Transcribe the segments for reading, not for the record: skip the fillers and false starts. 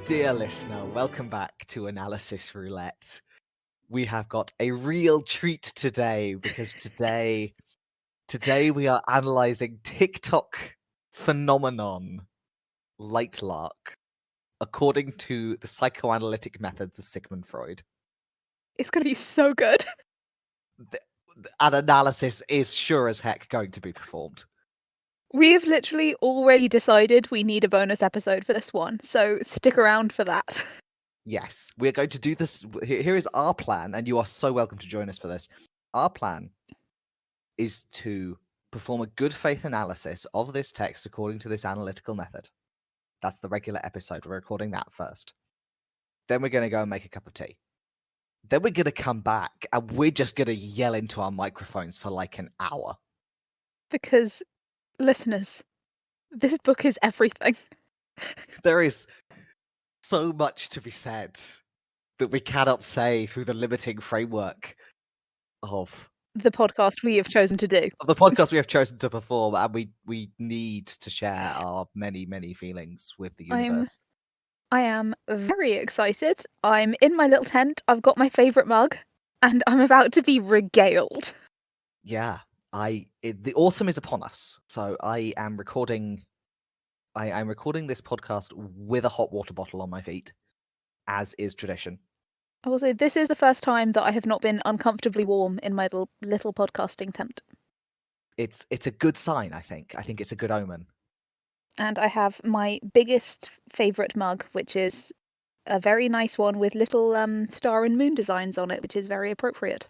Dear listener, welcome back to Analysis Roulette. We have got a real treat today because today we are analysing TikTok phenomenon Lightlark according to the psychoanalytic methods of Sigmund Freud. It's going to be so good. An analysis is sure as heck going to be performed. We have literally already decided we need a bonus episode for this one, so stick around for that. Yes, we're going to do this. Here is our plan, and you are so welcome to join us for this. Our plan is to perform a good faith analysis of this text according to this analytical method. That's the regular episode. We're recording that first. Then we're going to go and make a cup of tea. Then we're going to come back and we're just going to yell into our microphones for like an hour. Because, listeners, this book is everything. There is so much to be said that we cannot say through the limiting framework of the podcast we have chosen to do. Of the podcast we have chosen to perform, and we need to share our many feelings with the universe. I am very excited. I'm in my little tent, I've got my favourite mug, and I'm about to be regaled. Yeah, the autumn is upon us, so I am recording this podcast with a hot water bottle on my feet, as is tradition. I will say this is the first time that I have not been uncomfortably warm in my little podcasting tent. It's a good sign, I think. I think it's a good omen. And I have my biggest favourite mug, which is a very nice one with little star and moon designs on it, which is very appropriate.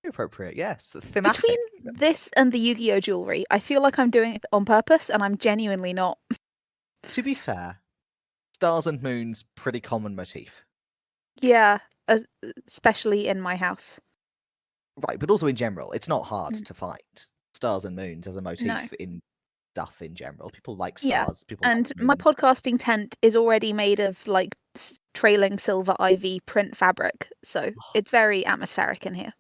Appropriate, yes. Thematic. Between this and the Yu-Gi-Oh jewellery, I feel like I'm doing it on purpose, and I'm genuinely not. To be fair, stars and moons, pretty common motif. Yeah, especially in my house. Right, but also in general, it's not hard to find stars and moons as a motif in stuff in general. People like stars. Yeah. People and like my podcasting tent is already made of like trailing silver ivy print fabric, so it's very atmospheric in here.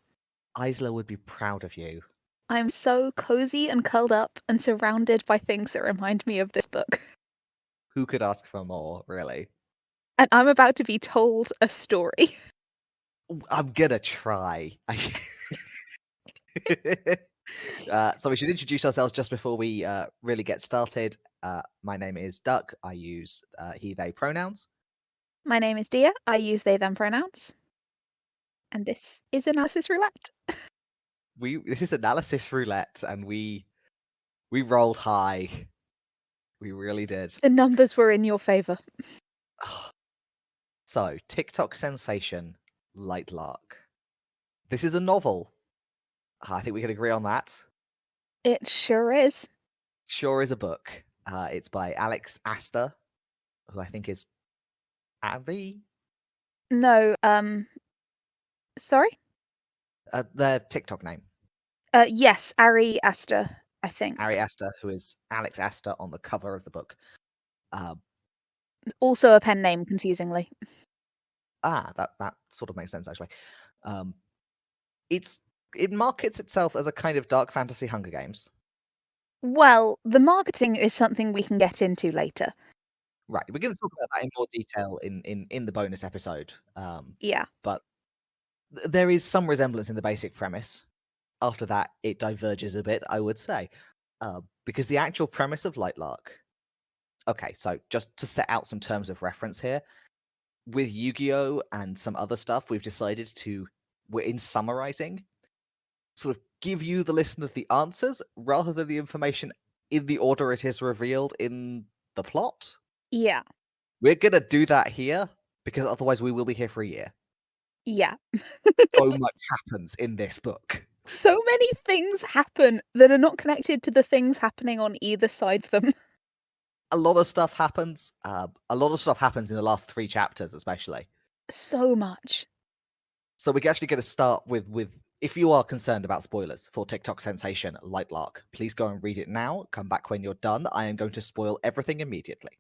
Isla would be proud of you. I'm so cozy and curled up and surrounded by things that remind me of this book. Who could ask for more, really? And I'm about to be told a story. I'm gonna try. So we should introduce ourselves just before we really get started. My name is Duck. I use he, they pronouns. My name is Dia. I use they, them pronouns. And this is Analysis Roulette. This is Analysis Roulette, and we rolled high. We really did. The numbers were in your favour. So, TikTok sensation, Lightlark. This is a novel. I think we can agree on that. It sure is. Sure is a book. It's by Alex Astor, who I think is Abby. No, sorry? Their TikTok name. Yes, Ari Aster, I think. Ari Aster, who is Alex Astor on the cover of the book. Also a pen name, confusingly. That sort of makes sense, actually. It markets itself as a kind of dark fantasy Hunger Games. Well, the marketing is something we can get into later. Right, we're going to talk about that in more detail in the bonus episode. Yeah. But there is some resemblance in the basic premise. After that, it diverges a bit, I would say. Because the actual premise of Lightlark... Okay, so just to set out some terms of reference here, with Yu-Gi-Oh! And some other stuff, we've decided we're in summarizing, sort of give you, the listener, the answers, rather than the information in the order it is revealed in the plot. Yeah. We're going to do that here, because otherwise we will be here for a year. Yeah. So much happens in this book. So many things happen that are not connected to the things happening on either side of them. A lot of stuff happens. A lot of stuff happens in the last 3 chapters, especially. So much. So we're actually going to start with if you are concerned about spoilers for TikTok sensation Lightlark, please go and read it now. Come back when you're done. I am going to spoil everything immediately.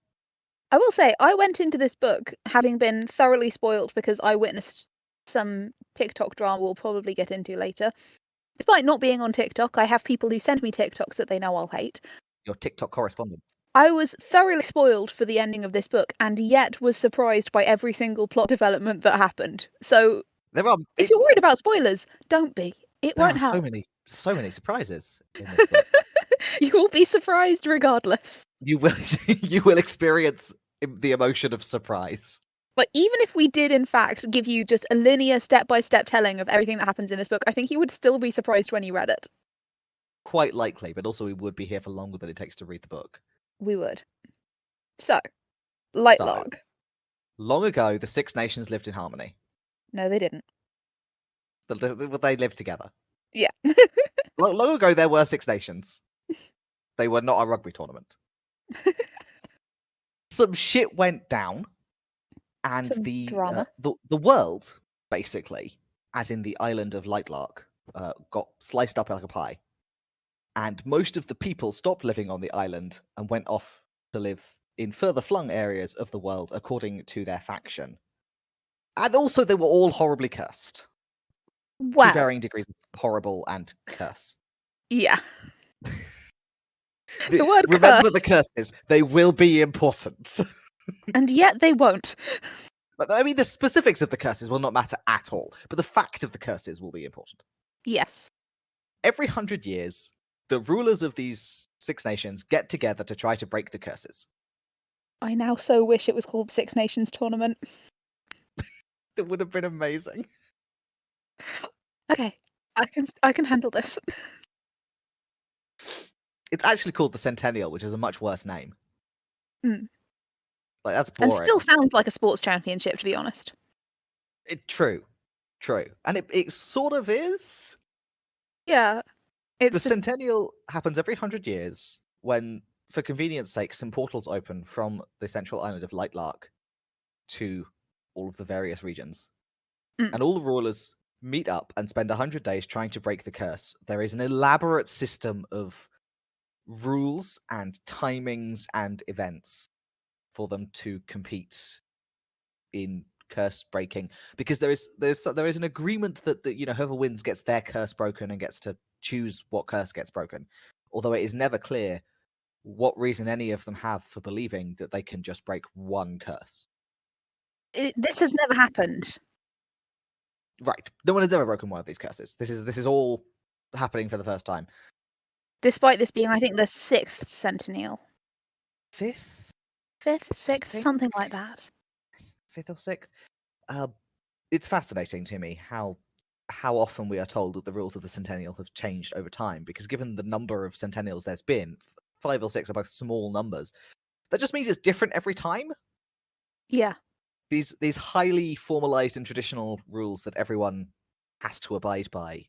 I will say, I went into this book having been thoroughly spoiled because I witnessed some TikTok drama we'll probably get into later. Despite not being on TikTok, I have people who send me TikToks that they know I'll hate. Your TikTok correspondence. I was thoroughly spoiled for the ending of this book, and yet was surprised by every single plot development that happened. So, There are if you're worried about spoilers, don't be. It there won't are help. so many surprises in this book. You will be surprised regardless. You will you will experience the emotion of surprise. But even if we did, in fact, give you just a linear step-by-step telling of everything that happens in this book, I think you would still be surprised when you read it. Quite likely, but also we would be here for longer than it takes to read the book. We would. So, So, Lightlark. long ago, the Six Nations lived in harmony. No, they didn't. They lived together. Yeah. Long ago, there were Six Nations. They were not a rugby tournament. Some shit went down, and Some the drama. world, basically, as in the island of Lightlark, got sliced up like a pie. And most of the people stopped living on the island and went off to live in further flung areas of the world according to their faction. And also, they were all horribly cursed. To Well, varying degrees of horrible and curse. yeah. The word Remember curse. the curses. They will be important. And yet they won't. But I mean, the specifics of the curses will not matter at all, but the fact of the curses will be important. Yes. Every 100 years, the rulers of these Six Nations get together to try to break the curses. I now so wish it was called Six Nations Tournament. That would have been amazing. Okay. I can handle this. It's actually called the Centennial, which is a much worse name. Mm. Like, that's And boring. still sounds like a sports championship, to be honest. True. And it sort of is. Yeah. The It's Centennial happens every 100 years when, for convenience sake, some portals open from the central island of Lightlark to all of the various regions. And all the rulers meet up and spend 100 days trying to break the curse. There is an elaborate system of rules and timings and events for them to compete in curse breaking, because there is an agreement that whoever wins gets their curse broken and gets to choose what curse gets broken, although it is never clear what reason any of them have for believing that they can just break one curse. this has never happened. Right, no one has ever broken one of these curses. This is all happening for the first time. Despite this being, I think, the 6th Centennial. Fifth, 5th, I 6th, think, something like that. fifth or sixth. It's fascinating to me how often we are told that the rules of the Centennial have changed over time, because given the number of Centennials there's been, 5 or 6 are both small numbers. That just means it's different every time. Yeah. These highly formalized and traditional rules that everyone has to abide by.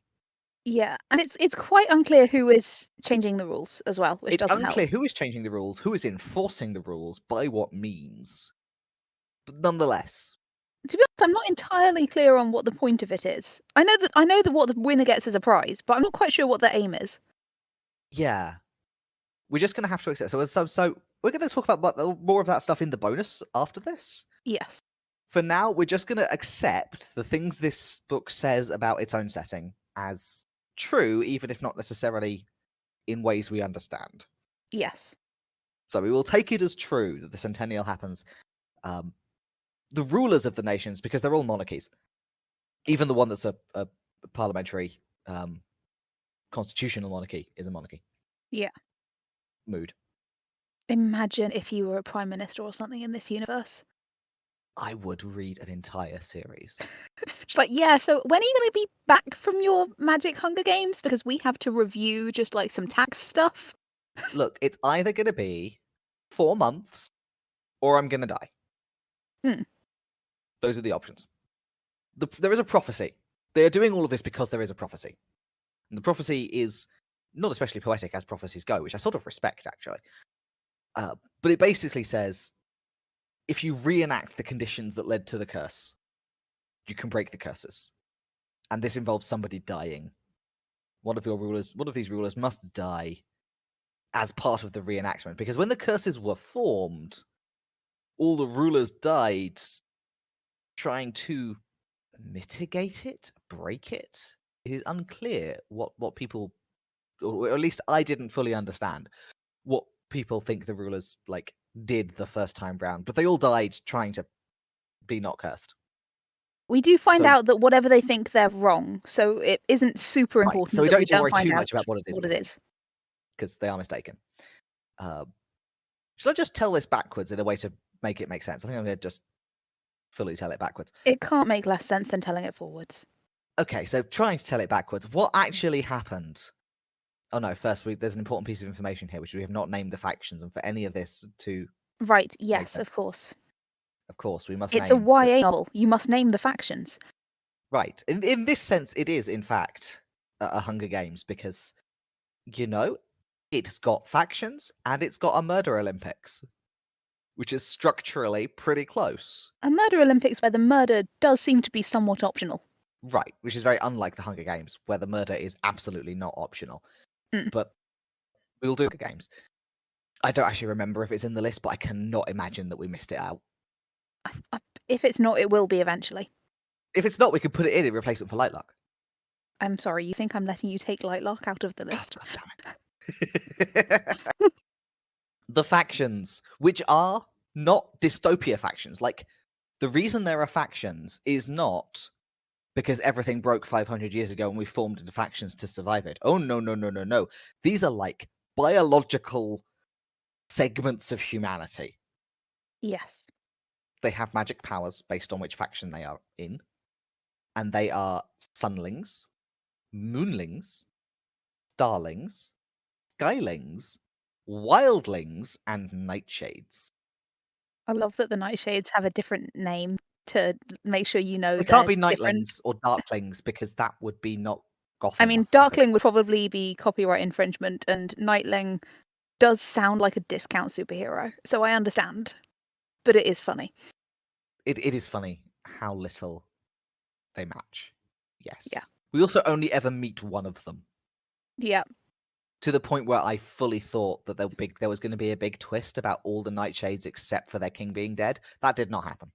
Yeah. And it's quite unclear who is changing the rules as well, which It's doesn't help. unclear who is changing the rules, who is enforcing the rules, by what means. But nonetheless, To be honest, I'm not entirely clear on what the point of it is. I know that what the winner gets is a prize, but I'm not quite sure what their aim is. yeah, we're just going to have to accept. So we're going to talk about more of that stuff in the bonus after this. Yes. For now, we're just going to accept the things this book says about its own setting as true, even if not necessarily in ways we understand. Yes. So we will take it as true that the Centennial happens. The rulers of the nations, because they're all monarchies, even the one that's a parliamentary constitutional monarchy is a monarchy. Yeah. Mood. Imagine if you were a prime minister or something in this universe. I would read an entire series. She's like, yeah, so when are you going to be back from your Magic Hunger Games? Because we have to review just like some tax stuff. Look, it's either going to be 4 months or I'm going to die. Hmm. Those are the options. There is a prophecy. They are doing all of this because there is a prophecy. And the prophecy is not especially poetic as prophecies go, which I sort of respect, actually. But it basically says, if you reenact the conditions that led to the curse, you can break the curses. And this involves somebody dying. One of these rulers must die as part of the reenactment. Because when the curses were formed, all the rulers died trying to mitigate it, break it. It is unclear what people, or at least I didn't fully understand what people think the rulers like did the first time round, but they all died trying to be not cursed. We do find So out that whatever they think, they're wrong, so it isn't super right, important so we that don't we need to don't worry find too out much about what it is what they it think, is. because they are mistaken. Shall I just tell this backwards in a way to make it make sense? I think I'm going to just fully tell it backwards. It can't make less sense than telling it forwards. Okay, so trying to tell it backwards, what actually happened? Oh no, first there's an important piece of information here, which we have not named the factions, and for any of this to Right, make yes, of sense, course. of course, we must It's a name the YA novel. You must name the factions. right. In this sense, it is, in fact, a Hunger Games, because, you know, it's got factions, and it's got a murder Olympics, which is structurally pretty close. A murder Olympics where the murder does seem to be somewhat optional. Right, which is very unlike the Hunger Games, where the murder is absolutely not optional. Mm. But we'll do Hunger Games. I don't actually remember if it's in the list, but I cannot imagine that we missed it out. If it's not, it will be eventually. If it's not, we can put it in replacement for Lightlark. I'm sorry, you think I'm letting you take Lightlark out of the list? God damn it. The factions, which are not dystopia factions, like, the reason there are factions is not because everything broke 500 years ago and we formed into factions to survive it. Oh, no, no, no, no, no. These are like biological segments of humanity. Yes. They have magic powers based on which faction they are in, and they are sunlings, moonlings, starlings, skylings, wildlings, and nightshades. I love that the Nightshades have a different name to make sure you know They can't they're be different. nightlings or darklings because that would be not goth I mean, enough, I think. Darkling would probably be copyright infringement, and Nightling does sound like a discount superhero, so I understand. But it is funny. It is funny how little they match. Yes. Yeah. We also only ever meet one of them. Yeah. To the point where I fully thought that there was going to be a big twist about all the Nightshades except for their king being dead. That did not happen.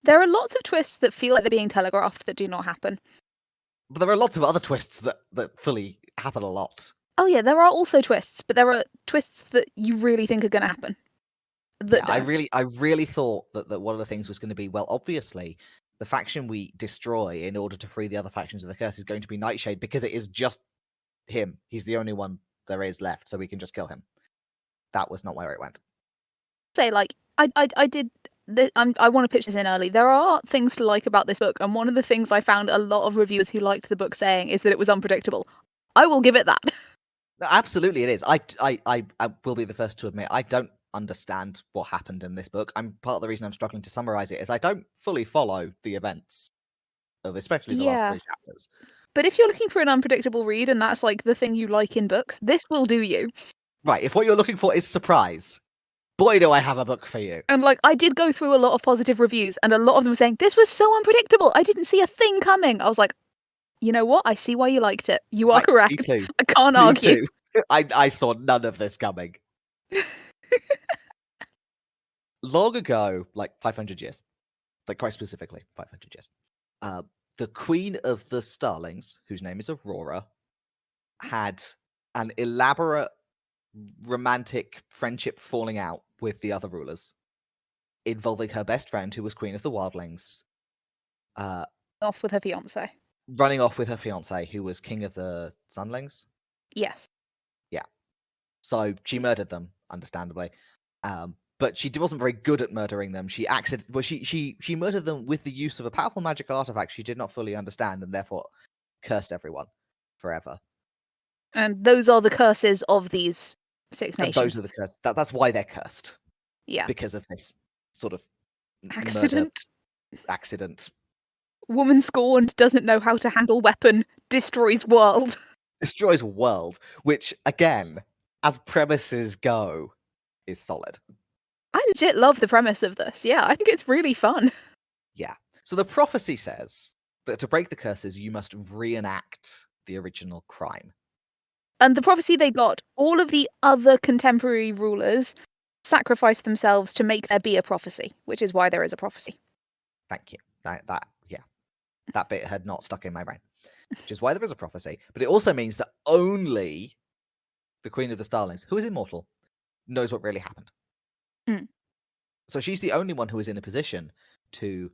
There are lots of twists that feel like they're being telegraphed that do not happen. But there are lots of other twists that fully happen a lot. Oh yeah, there are also twists, but there are twists that you really think are going to happen. That Yeah, don't. I really thought that one of the things was going to be, well, obviously, the faction we destroy in order to free the other factions of the curse is going to be Nightshade because it is just him. He's the only one there is left, so we can just kill him. That was not where it went. Say like I did. I want to pitch this in early. There are things to like about this book, and one of the things I found a lot of reviewers who liked the book saying is that it was unpredictable. I will give it that. No, absolutely, it is. I will be the first to admit I don't understand what happened in this book. I'm part of the reason I'm struggling to summarize it is I don't fully follow the events of especially the last Yeah. 3 chapters. But if you're looking for an unpredictable read and that's like the thing you like in books, this will do you. Right, if what you're looking for is surprise, boy, do I have a book for you. And like I did go through a lot of positive reviews and a lot of them saying, this was so unpredictable. I didn't see a thing coming. I was like, you know what? I see why you liked it. You are Right, me correct. too. I can't Me argue. too. I saw none of this coming. Long ago, like 500 years, like quite specifically 500 years, the queen of the starlings, whose name is Aurora, had an elaborate romantic friendship falling out with the other rulers, involving her best friend, who was queen of the wildlings, Off with her fiance. running off with her fiance, who was king of the sunlings. Yes. Yeah. So she murdered them, understandably. But she wasn't very good at murdering them. She murdered them with the use of a powerful magic artifact she did not fully understand, and therefore cursed everyone forever. And those are the curses of these Six And those Nations. are the curse. That's why they're cursed. Yeah. Because of this sort of murder Accident. accident. Woman scorned, doesn't know how to handle weapon, destroys world. Destroys world, which again, as premises go, is solid. I legit love the premise of this. Yeah, I think it's really fun. Yeah. So the prophecy says that to break the curses, you must reenact the original crime. And the prophecy they got, all of the other contemporary rulers sacrificed themselves to make there be a prophecy, which is why there is a prophecy. Thank you. That bit had not stuck in my brain, which is why there is a prophecy. But it also means that only the Queen of the Starlings, who is immortal, knows what really happened. Mm. So she's the only one who is in a position to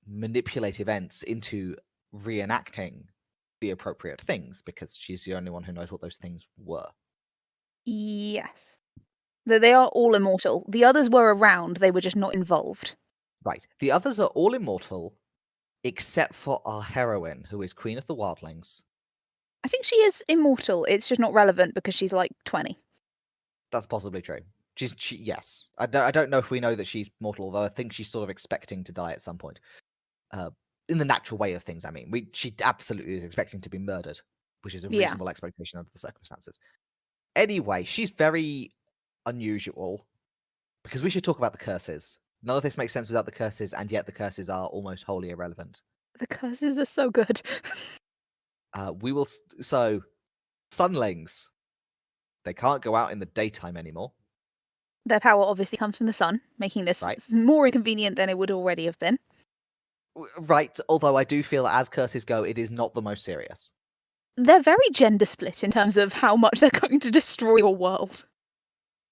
manipulate events into reenacting the appropriate things, because she's the only one who knows what those things were. Yes. They are all immortal. The others were around, they were just not involved. Right. The others are all immortal, except for our heroine, who is Queen of the Wildlings. I think she is immortal. It's just not relevant because she's like 20. That's possibly true. Yes. I don't know if we know that she's mortal, although I think she's sort of expecting to die at some point. In the natural way of things, I mean. She absolutely is expecting to be murdered, which is a Yeah. reasonable expectation under the circumstances. Anyway, she's very unusual, because we should talk about the curses. None of this makes sense without the curses, and yet the curses are almost wholly irrelevant. The curses are so good. So, sunlings, they can't go out in the daytime anymore, Their power obviously comes from the sun, making this right? more inconvenient than it would already have been. Right, although I do feel that as curses go, it is not the most serious. They're very gender split in terms of how much they're going to destroy your world.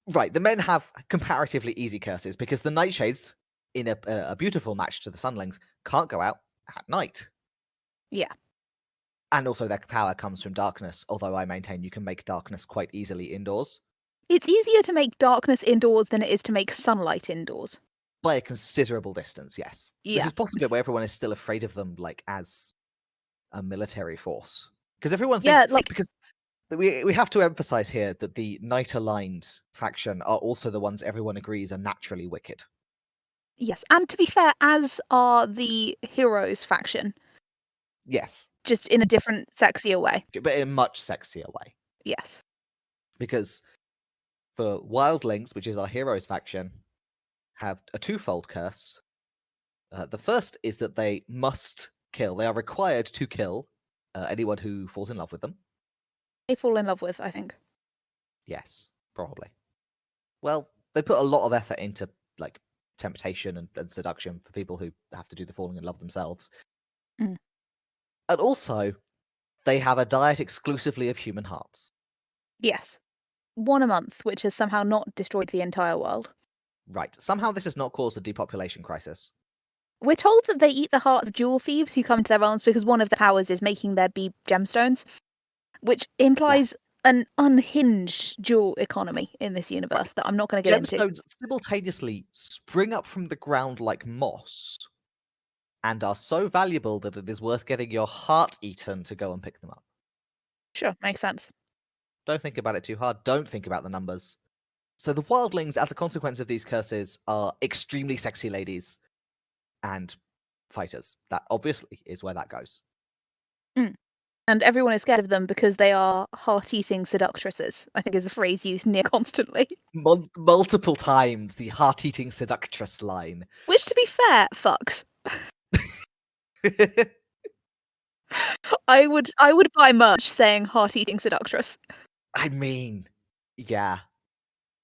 Right, the men have comparatively easy curses, because the Nightshades, in a beautiful match to the Sunlings, can't go out at night. Yeah. And also their power comes from darkness, although I maintain you can make darkness quite easily indoors. It's easier to make darkness indoors than it is to make sunlight indoors. By a considerable distance, yes. This Yeah. is possibly why everyone is still afraid of them, like, as a military force. Because everyone thinks... Yeah, like... Because we have to emphasize here that the Night-aligned faction are also the ones everyone agrees are naturally wicked. Yes, and to be fair, as are the Heroes faction. Yes. Just in a different, sexier way. But in a much sexier way. Yes. Because the Wildlings, which is our Heroes faction, have a twofold curse. The first is that they must kill. They are required to kill anyone who falls in love with them. They fall in love with, I think. Yes, probably. Well, they put a lot of effort into, like, temptation and seduction for people who have to do the falling in love themselves. Mm. And also, they have a diet exclusively of human hearts. Yes. One a month, which has somehow not destroyed the entire world. Right. Somehow this has not caused a depopulation crisis. We're told that they eat the hearts of jewel thieves who come to their realms because one of their powers is making there be gemstones, which implies an unhinged jewel economy in this universe that I'm not going to get into. Gemstones simultaneously spring up from the ground like moss and are so valuable that it is worth getting your heart eaten to go and pick them up. Sure, makes sense. Don't think about it too hard. Don't think about the numbers. So the Wildlings, as a consequence of these curses, are extremely sexy ladies and fighters. That obviously is where that goes. Mm. And everyone is scared of them because they are heart-eating seductresses, I think is a phrase used near constantly. Multiple times, the heart-eating seductress line. Which, to be fair, fucks. I would buy merch saying heart-eating seductress. I mean, yeah.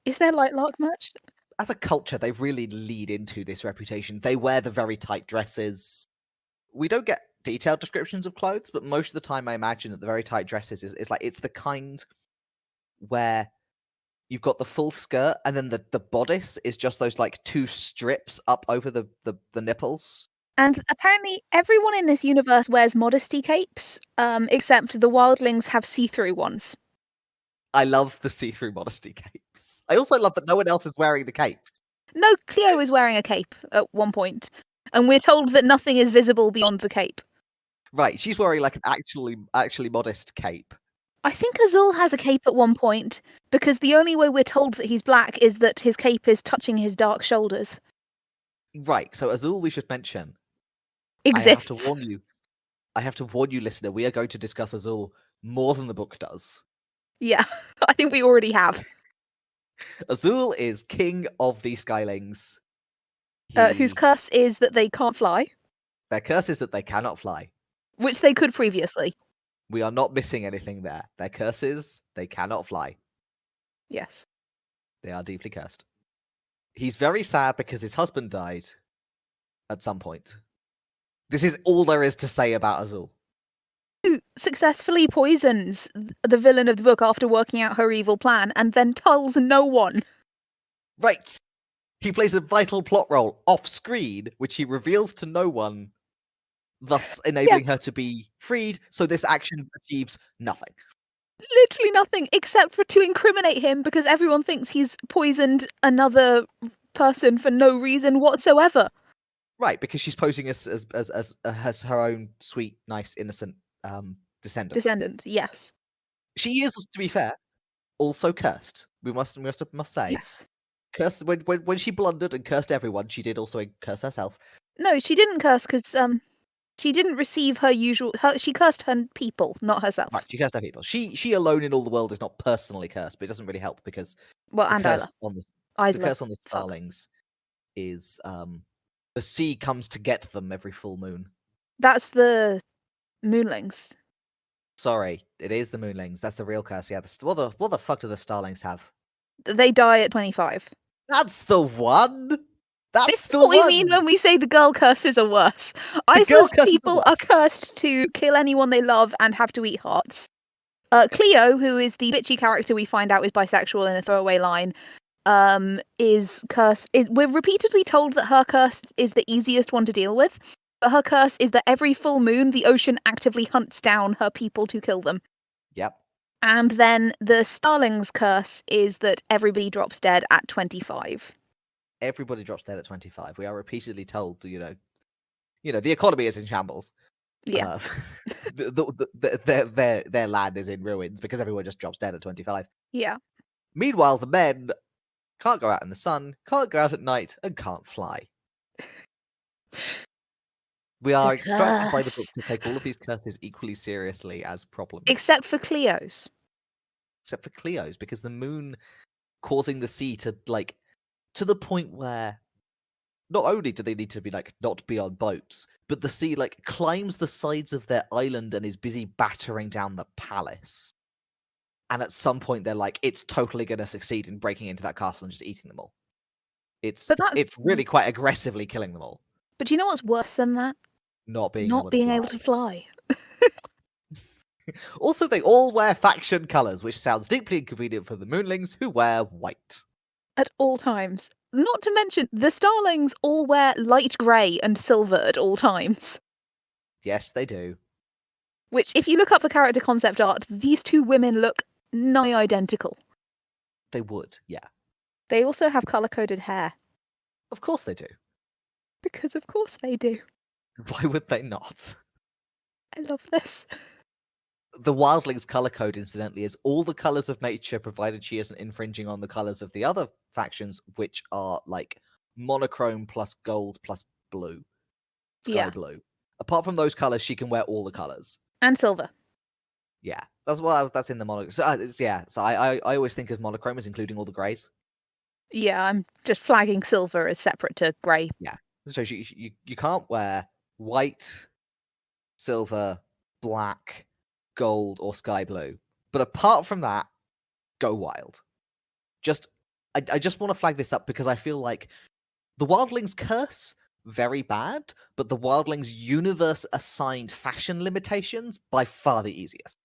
Is there Lightlark merch? As a culture, they really lead into this reputation. They wear the very tight dresses. We don't get detailed descriptions of clothes, but most of the time I imagine that the very tight dresses is like, it's the kind where you've got the full skirt and then the bodice is just those like two strips up over the nipples. And apparently everyone in this universe wears modesty capes, except the wildlings have see-through ones. I love the see-through modesty capes. I also love that no one else is wearing the capes. No, Cleo is wearing a cape at one point, and we're told that nothing is visible beyond the cape. Right, she's wearing like an actually modest cape. I think Azul has a cape at one point, because the only way we're told that he's black is that his cape is touching his dark shoulders. Right, so Azul, we should mention. Exists. I have to warn you, listener, we are going to discuss Azul more than the book does. Yeah, I think we already have. Azul is king of the Skylings. Whose curse is that they can't fly. Their curse is that they cannot fly. Which they could previously. We are not missing anything there. Their curse is they cannot fly. Yes. They are deeply cursed. He's very sad because his husband died at some point. This is all there is to say about Azul. successfully poisons the villain of the book after working out her evil plan and then tells no one. Right. He plays a vital plot role off screen, which he reveals to no one, thus enabling her to be freed. So this action achieves nothing. Literally nothing except for to incriminate him because everyone thinks he's poisoned another person for no reason whatsoever. Right, because she's posing as her own sweet, nice, innocent descendant. Descendant, yes. She is, to be fair, also cursed. We must say. Yes. Cursed when she blundered and cursed everyone, she did also curse herself. No, she didn't curse because she didn't receive her usual. She cursed her people, not herself. Right, she cursed her people. She alone in all the world is not personally cursed, but it doesn't really help because Well, the and curse Isla. on the Isla. curse on the starlings is the sea comes to get them every full moon. That's the moonlings. Sorry, it is the moonlings. That's the real curse. Yeah, what the fuck do the starlings have? They die at 25. That's the one. This That's is the what we one. mean when we say the girl curses are worse. The girl Isla's curses are people are worse. cursed to kill anyone they love and have to eat hearts. Cleo, who is the bitchy character we find out is bisexual in a throwaway line, is cursed. We're repeatedly told that her curse is the easiest one to deal with, but her curse is that every full moon the ocean actively hunts down her people to kill them. Yep. And then the starling's curse is that everybody drops dead at 25. Everybody drops dead at 25. We are repeatedly told, the economy is in shambles. Yeah. Their land is in ruins because everyone just drops dead at 25. Yeah. Meanwhile, the men can't go out in the sun, can't go out at night, and can't fly. We are instructed by the book to take all of these curses equally seriously as problems. Except for Cleo's. Except for Cleo's, because the moon causing the sea to, to the point where not only do they need to be, not be on boats, but the sea, climbs the sides of their island and is busy battering down the palace. And at some point, they're like, it's totally going to succeed in breaking into that castle and just eating them all. It's really quite aggressively killing them all. But do you know what's worse than that? Not being able to fly. Also, they all wear faction colours, which sounds deeply inconvenient for the moonlings, who wear white. At all times. Not to mention, the starlings all wear light grey and silver at all times. Yes, they do. Which, if you look up the character concept art, these two women look nigh identical. They would, yeah. They also have colour-coded hair. Of course they do. Because of course they do. Why would they not? I love this. The wildling's colour code, incidentally, is all the colours of nature, provided she isn't infringing on the colours of the other factions, which are, monochrome plus gold plus blue. Sky blue. Apart from those colours, she can wear all the colours. And silver. Yeah, that's in the monochrome. So I always think of monochrome as including all the greys. Yeah, I'm just flagging silver as separate to grey. Yeah, so you can't wear white, silver, black, gold, or sky blue. But apart from that, go wild. I just want to flag this up because I feel like the wildling's curse, very bad, but the wildling's universe assigned fashion limitations, by far the easiest.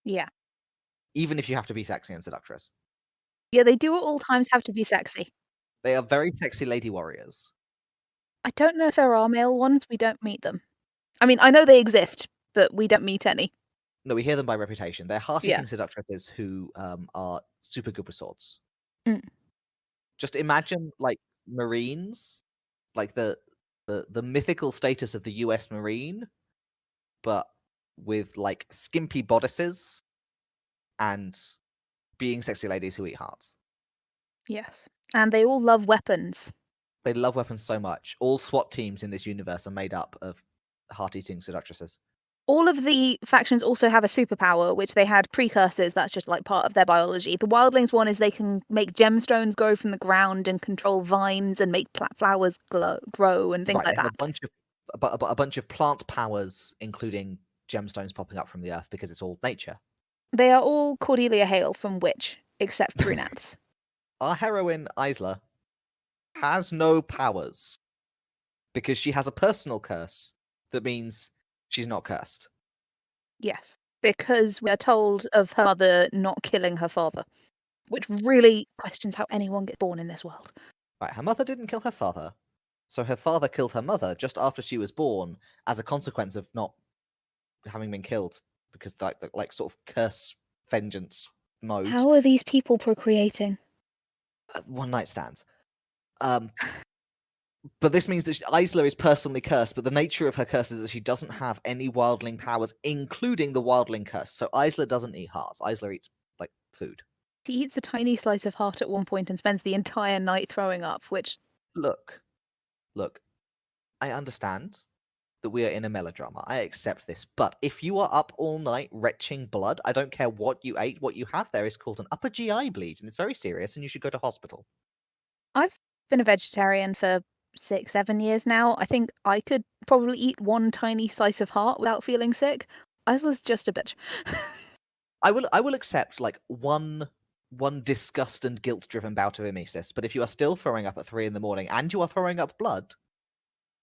Yeah. Even if you have to be sexy and seductress. Yeah, they do at all times have to be sexy. They are very sexy lady warriors. I don't know if there are male ones, we don't meet them. I mean, I know they exist, but we don't meet any. No, we hear them by reputation. They're heart-eating seductresses who are super good with swords. Mm. Just imagine, Marines, the mythical status of the US Marine, but with, skimpy bodices and being sexy ladies who eat hearts. Yes. And they all love weapons. They love weapons so much. All SWAT teams in this universe are made up of heart-eating seductresses. All of the factions also have a superpower, which they had precursors. That's just part of their biology. The wildlings one is they can make gemstones grow from the ground and control vines and make flowers grow and things like They have that. a bunch of plant powers, including gemstones popping up from the earth because it's all nature. They are all Cordelia Hale from Witch, except brunettes. Our heroine, Isla, has no powers because she has a personal curse that means she's not cursed. Yes. Because we are told of her mother not killing her father, which really questions how anyone gets born in this world. Right, her mother didn't kill her father. So her father killed her mother just after she was born as a consequence of not having been killed because like sort of curse vengeance mode. How are these people procreating? One night stands. But this means that Isla is personally cursed, but the nature of her curse is that she doesn't have any wildling powers, including the wildling curse. So Isla doesn't eat hearts. Isla eats, like, food. She eats a tiny slice of heart at one point and spends the entire night throwing up, which... Look, I understand that we are in a melodrama. I accept this. But if you are up all night retching blood, I don't care what you ate, what you have there is called an upper GI bleed, and it's very serious, and you should go to hospital. I've been a vegetarian for 6, 7 years now. I think I could probably eat one tiny slice of heart without feeling sick. Isla's just a bitch. I will accept like one disgust and guilt driven bout of emesis, but if you are still throwing up at 3 in the morning and you are throwing up blood,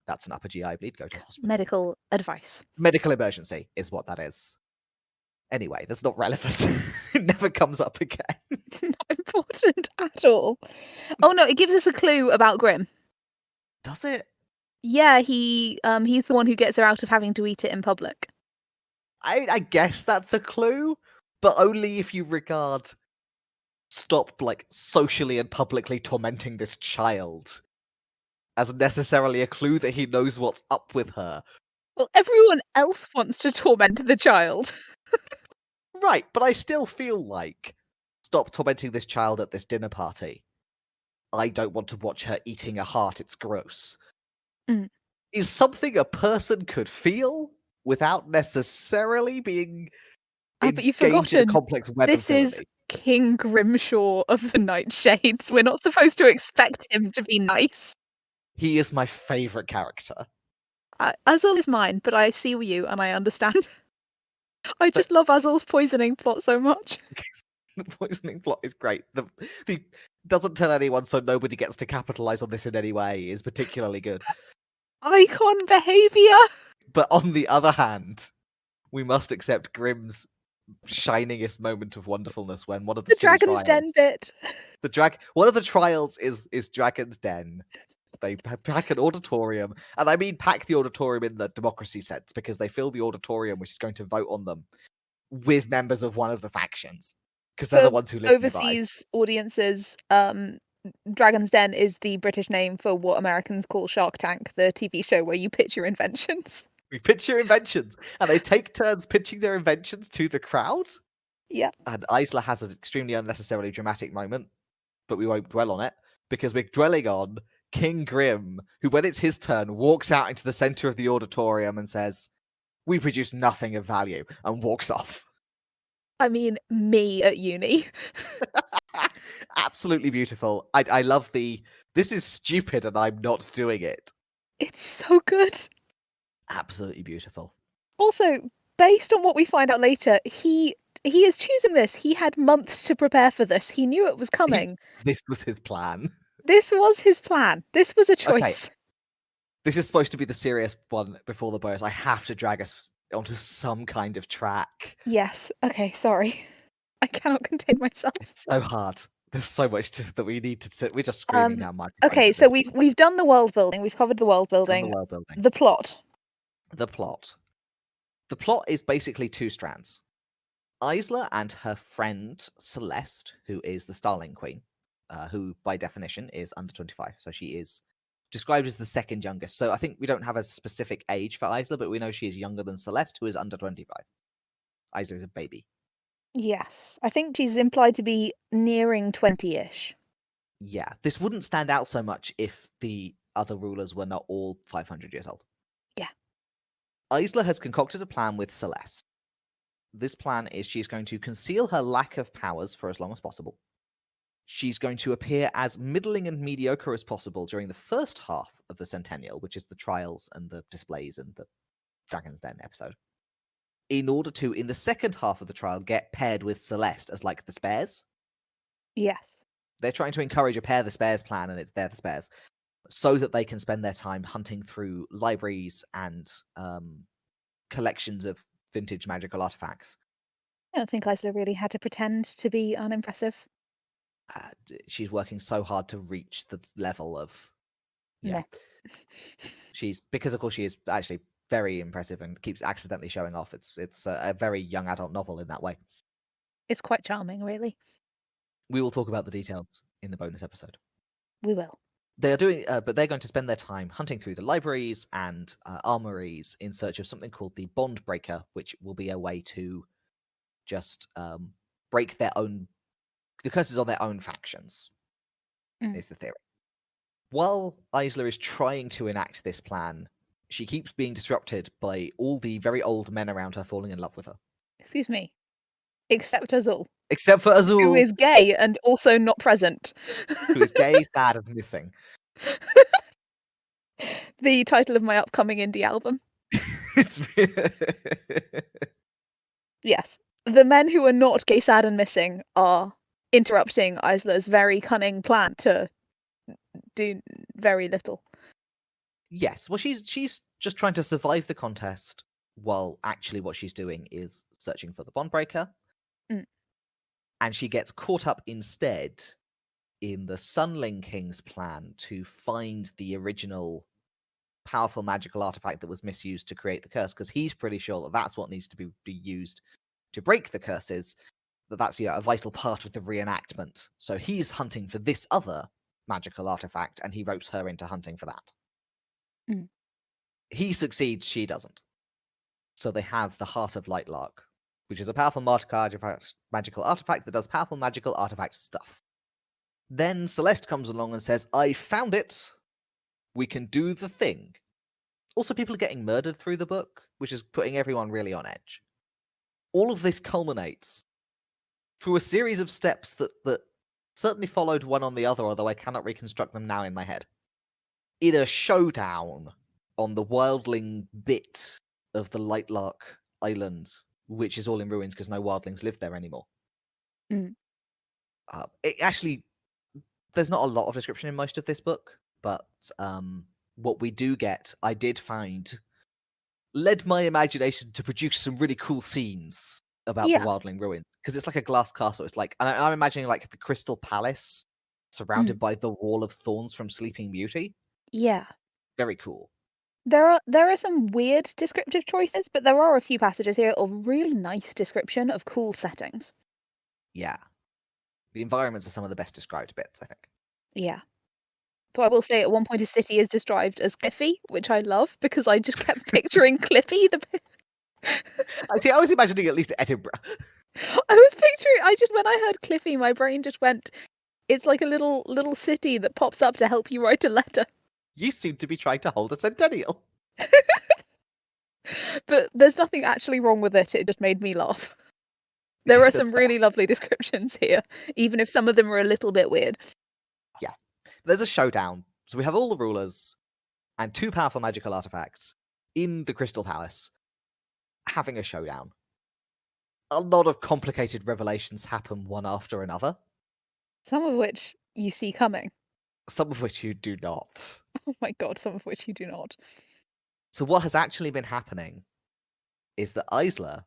that's an upper GI bleed. Go to hospital. Medical advice. Medical emergency is what that is. Anyway, that's not relevant. It never comes up again. It's not important at all. Oh no, it gives us a clue about Grimm. Does it? Yeah, he's the one who gets her out of having to eat it in public. I guess that's a clue, but only if you regard stop like socially and publicly tormenting this child as necessarily a clue that he knows what's up with her. Well, everyone else wants to torment the child. Right, but I still feel like stop tormenting this child at this dinner party. I don't want to watch her eating a heart, it's gross. Mm. Is something a person could feel without necessarily being But you've engaged in a forgotten, complex web of this is villainy. King Grimshaw of the Nightshades. We're not supposed to expect him to be nice. He is my favourite character. Azul is mine, but I see you and I understand. I just love Azul's poisoning plot so much. The poisoning plot is great. The doesn't tell anyone so nobody gets to capitalize on this in any way is particularly good. Icon behavior. But on the other hand, we must accept Grimm's shiningest moment of wonderfulness when one of the The silly Dragon's Den trials, bit. one of the trials is Dragon's Den. They pack an auditorium, and I mean pack the auditorium in the democracy sense because they fill the auditorium, which is going to vote on them, with members of one of the factions because they're the For ones who live nearby. overseas audiences, Dragon's Den is the British name for what Americans call Shark Tank, the TV show where you pitch your inventions. We pitch your inventions, and they take turns pitching their inventions to the crowd. Yeah. And Isla has an extremely unnecessarily dramatic moment, but we won't dwell on it because we're dwelling on King Grimm, who, when it's his turn, walks out into the center of the auditorium and says, "We produce nothing of value," and walks off. I mean, me at uni. Absolutely beautiful. I love this is stupid and I'm not doing it. It's so good. Absolutely beautiful. Also, based on what we find out later, he is choosing this. He had months to prepare for this. He knew it was coming. This was his plan. This was his plan. This was a Okay. choice. This is supposed to be the serious one before the bonus. I have to drag us onto some kind of track. Yes. Okay, sorry. I cannot contain myself. It's so hard. There's so much that we need to sit. We're just screaming now, microphones. Okay, at so this we've done the world building. We've covered the world point. building. Done the world building. The plot. The plot. The plot is basically 2 strands. Isla and her friend Celeste, who is the Starling Queen, who by definition is under 25. So she is described as the second youngest. So I think we don't have a specific age for Isla, but we know she is younger than Celeste, who is under 25. Isla is a baby. Yes. I think she's implied to be nearing 20-ish. Yeah, this wouldn't stand out so much if the other rulers were not all 500 years old. Yeah. Isla has concocted a plan with Celeste. This plan is she's going to conceal her lack of powers for as long as possible. She's going to appear as middling and mediocre as possible during the first half of the Centennial, which is the trials and the displays and the Dragon's Den episode, in order to, in the second half of the trial, get paired with Celeste as like the spares. Yes. They're trying to encourage a pair the spares plan, and they're the spares, so that they can spend their time hunting through libraries and collections of vintage magical artifacts I don't think Isla really had to pretend to be unimpressive. She's working so hard to reach the level of, yeah. No. She's, because of course she is actually very impressive and keeps accidentally showing off. It's a very young adult novel in that way. It's quite charming, really. We will talk about the details in the bonus episode. We will. They are doing, but they're going to spend their time hunting through the libraries and armories in search of something called the Bond Breaker, which will be a way to just break the curses on their own factions. Is the theory. While Isla is trying to enact this plan, she keeps being disrupted by all the very old men around her falling in love with her. Excuse me. Except Azul, Except for who Azul, is gay and also not present. who is gay, sad, and missing. The title of my upcoming indie album. It's Yes. The men who are not gay, sad, and missing are interrupting Isla's very cunning plan to do very little. Yes, well, she's just trying to survive the contest, while actually what she's doing is searching for the Bond Breaker. Mm. And she gets caught up instead in the Sunling King's plan to find the original powerful magical artifact that was misused to create the curse, because he's pretty sure that that's what needs to be used to break the curses, that's a vital part of the reenactment. So he's hunting for this other magical artifact, and he ropes her into hunting for that. Mm. He succeeds, she doesn't. So they have the Heart of Lightlark, which is a powerful magical artifact that does powerful magical artifact stuff. Then Celeste comes along and says, I found it. We can do the thing. Also, people are getting murdered through the book, which is putting everyone really on edge. All of this culminates through a series of steps that certainly followed one on the other, although I cannot reconstruct them now in my head, in a showdown on the wildling bit of the Lightlark Island, which is all in ruins because no wildlings live there anymore. Mm. It actually, there's not a lot of description in most of this book, but what we do get, I did find, led my imagination to produce some really cool scenes about the wildling ruins, because it's like a glass castle. It's like, and I'm imagining like the Crystal Palace surrounded by the Wall of Thorns from Sleeping Beauty. Yeah. Very cool. There are some weird descriptive choices, but there are a few passages here of really nice description of cool settings. Yeah. The environments are some of the best described bits, I think. Yeah. So I will say at one point a city is described as cliffy, which I love because I just kept picturing Cliffy. I was imagining at least Edinburgh. When I heard Cliffy, my brain just went, it's like a little city that pops up to help you write a letter. You seem to be trying to hold a centennial. But there's nothing actually wrong with it. It just made me laugh. There are some really lovely descriptions here, even if some of them are a little bit weird. Yeah. There's a showdown. So we have all the rulers and two powerful magical artifacts in the Crystal Palace having a showdown. A lot of complicated revelations happen one after another. Some of which you see coming. Some of which you do not. Oh my god, some of which you do not. So what has actually been happening is that Isla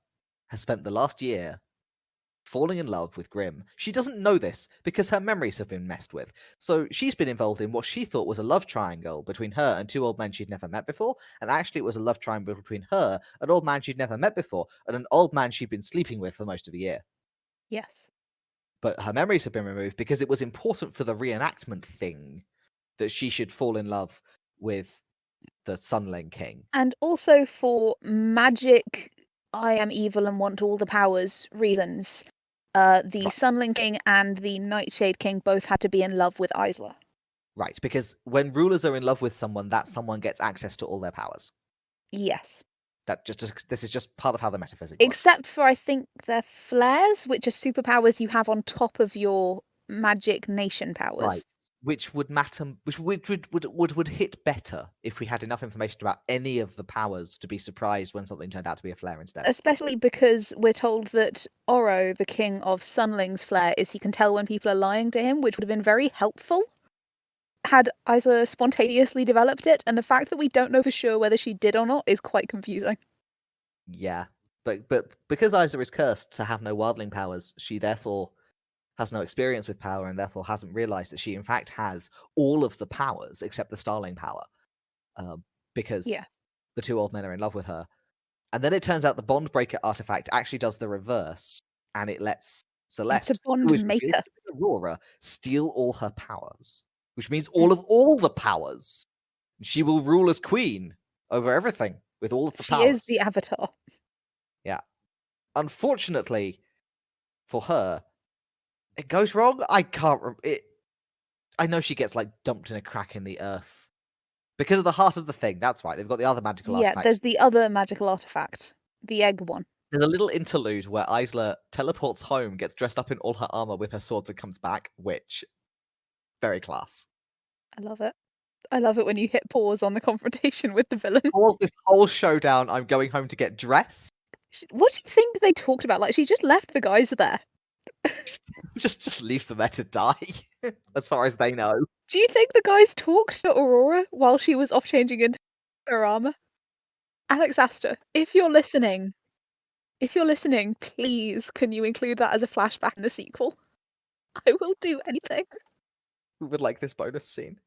has spent the last year falling in love with Grimm. She doesn't know this because her memories have been messed with. So she's been involved in what she thought was a love triangle between her and two old men she'd never met before, and actually it was a love triangle between her, an old man she'd never met before, and an old man she'd been sleeping with for most of the year. Yes. But her memories have been removed because it was important for the reenactment thing that she should fall in love with the Sunling King. And also for magic, I am evil and want all the powers reasons. The Sunling King and the Nightshade King both had to be in love with Isla. Right, because when rulers are in love with someone, that someone gets access to all their powers. Yes. This is just part of how the metaphysics works. Except for, I think, their flares, which are superpowers you have on top of your magic nation powers. Right. Which would matter, which would hit better if we had enough information about any of the powers to be surprised when something turned out to be a flare instead. Especially because we're told that Oro, the king of Sunling's flare, is he can tell when people are lying to him, which would have been very helpful had Isla spontaneously developed it, and the fact that we don't know for sure whether she did or not is quite confusing. Yeah. But because Isa is cursed to have no wildling powers, she therefore has no experience with power and therefore hasn't realized that she in fact has all of the powers except the starling power, because Yeah. the two old men are in love with her. And then it turns out the bond breaker artifact actually does the reverse, and it lets The Celeste, who bond is revealed maker. to be Aurora, steal all her powers, which means all the powers. She will rule as queen over everything with all of the She is the powers. avatar. Yeah. Unfortunately for her, it goes wrong. I can't. I know she gets like dumped in a crack in the earth because of the heart of the thing. That's right. They've got the other magical Yeah, artifacts. there's the other magical artifact. The egg one. There's a little interlude where Isla teleports home, gets dressed up in all her armor with her swords, and comes back, which very class. I love it. I love it when you hit pause on the confrontation with the villain. Pause this whole showdown. I'm going home to get dressed. What do you think they talked about? Like, she just left the guys there. Just leaves them there to die, as far as they know. Do you think the guys talked to Aurora while she was off changing into her armor? Alex Astor, if you're listening, please can you include that as a flashback in the sequel? I will do anything. We would like this bonus scene.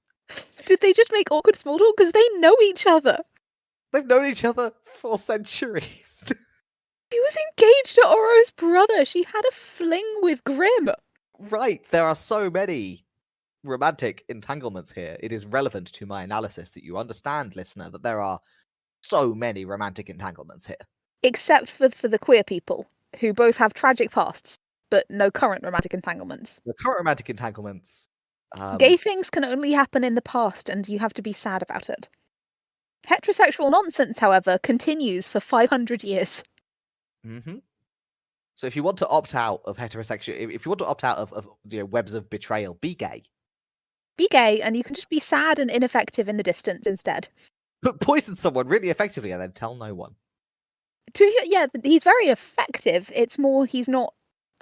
Did they just make awkward small talk? Because they know each other. They've known each other for centuries. She was engaged to Oro's brother. She had a fling with Grimm. Right, there are so many romantic entanglements here. It is relevant to my analysis that you understand, listener, that there are so many romantic entanglements here. Except for the queer people, who both have tragic pasts, but no current romantic entanglements. The current romantic entanglements. Gay things can only happen in the past, and you have to be sad about it. Heterosexual nonsense, however, continues for 500 years. Mm-hmm. So if you want to opt out of heterosexual, if you want to opt out of webs of betrayal, be gay. Be gay, and you can just be sad and ineffective in the distance instead. But poison someone really effectively and then tell no one. Yeah, he's very effective. It's more he's not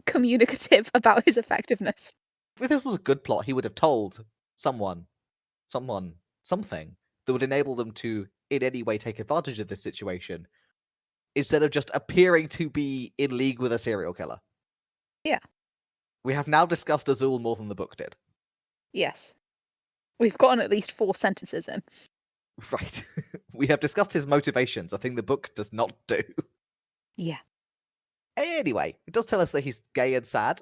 communicative about his effectiveness. If this was a good plot, he would have told someone, something that would enable them to in any way take advantage of this situation, instead of just appearing to be in league with a serial killer. Yeah. We have now discussed Azul more than the book did. Yes. We've gotten at least 4 sentences in. Right. We have discussed his motivations, a thing the book does not do. Yeah. Anyway, it does tell us that he's gay and sad.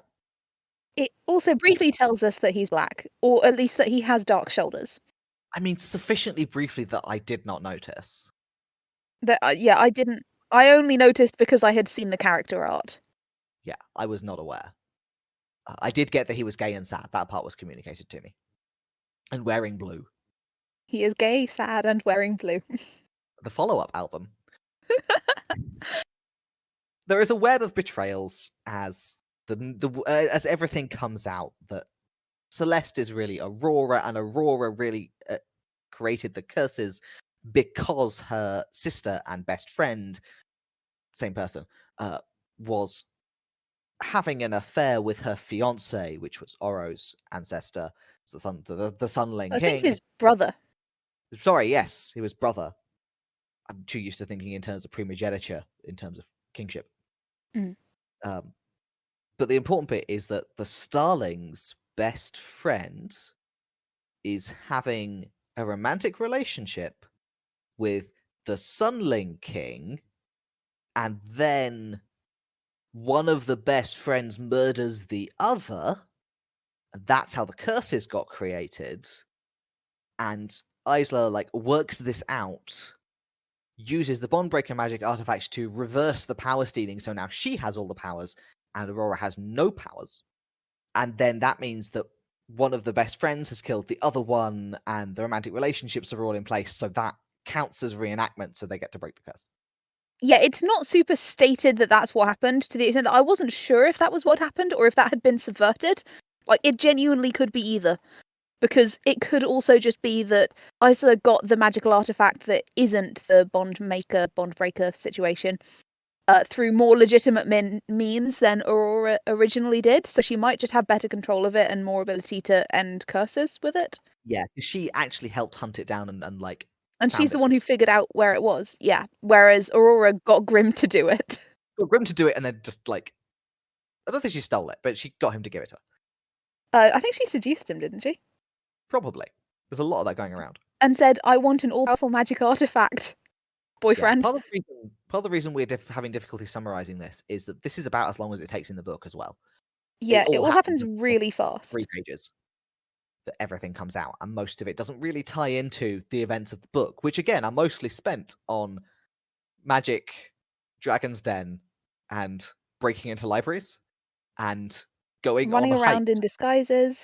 It also briefly tells us that he's black, or at least that he has dark shoulders. I mean, sufficiently briefly that I did not notice. That yeah, I didn't. I only noticed because I had seen the character art. Yeah, I was not aware. I did get that he was gay and sad. That part was communicated to me. And wearing blue. He is gay, sad, and wearing blue. The follow-up album. There is a web of betrayals as as everything comes out that Celeste is really Aurora, and Aurora really created the curses because her sister and best friend, same person, was having an affair with her fiance, which was Oro's ancestor, the Sunling I think King. his brother. Sorry, yes, he was brother. I'm too used to thinking in terms of primogeniture, in terms of kingship. Mm. But the important bit is that the Starling's best friend is having a romantic relationship with the Sunling King, and then one of the best friends murders the other, and that's how the curses got created. And Isla works this out, uses the Bondbreaker magic artifact to reverse the power stealing, so now she has all the powers and Aurora has no powers. And then that means that one of the best friends has killed the other one, and the romantic relationships are all in place, so that counts as reenactment, so they get to break the curse. Yeah, it's not super stated that that's what happened, to the extent that I wasn't sure if that was what happened or if that had been subverted. Like, it genuinely could be either. Because it could also just be that Isla got the magical artifact that isn't the bond-breaker situation through more legitimate means than Aurora originally did. So she might just have better control of it and more ability to end curses with it. Yeah, because she actually helped hunt it down and And she's found the it one who figured out where it was. Yeah. Whereas Aurora got Grimm to do it. got Grimm to do it, and then just like, I don't think she stole it, but she got him to give it to her. I think she seduced him, didn't she? Probably. There's a lot of that going around. And said, "I want an all-powerful magic artifact, Yeah, boyfriend." part of the reason we're having difficulty summarizing this is that this is about as long as it takes in the book as well. Yeah, it all happens in really fast. 3 pages that everything comes out, and most of it doesn't really tie into the events of the book, which again are mostly spent on magic, Dragon's Den, and breaking into libraries, and going on Running around in hikes. disguises.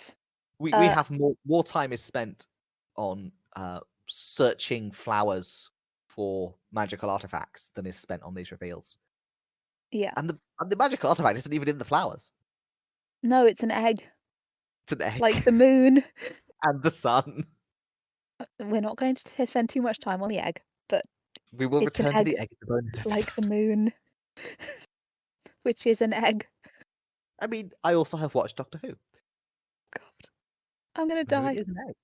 We have more time is spent on searching flowers for magical artifacts than is spent on these reveals. Yeah. And the magical artifact isn't even in the flowers. No, it's an egg. It's an egg. Like the moon. And the sun. We're not going to spend too much time on the egg, but We will it's an return to egg the egg in the bonus episode. like the moon, which is an egg. I mean, I also have watched Doctor Who. God, I'm gonna The moon die. is an egg.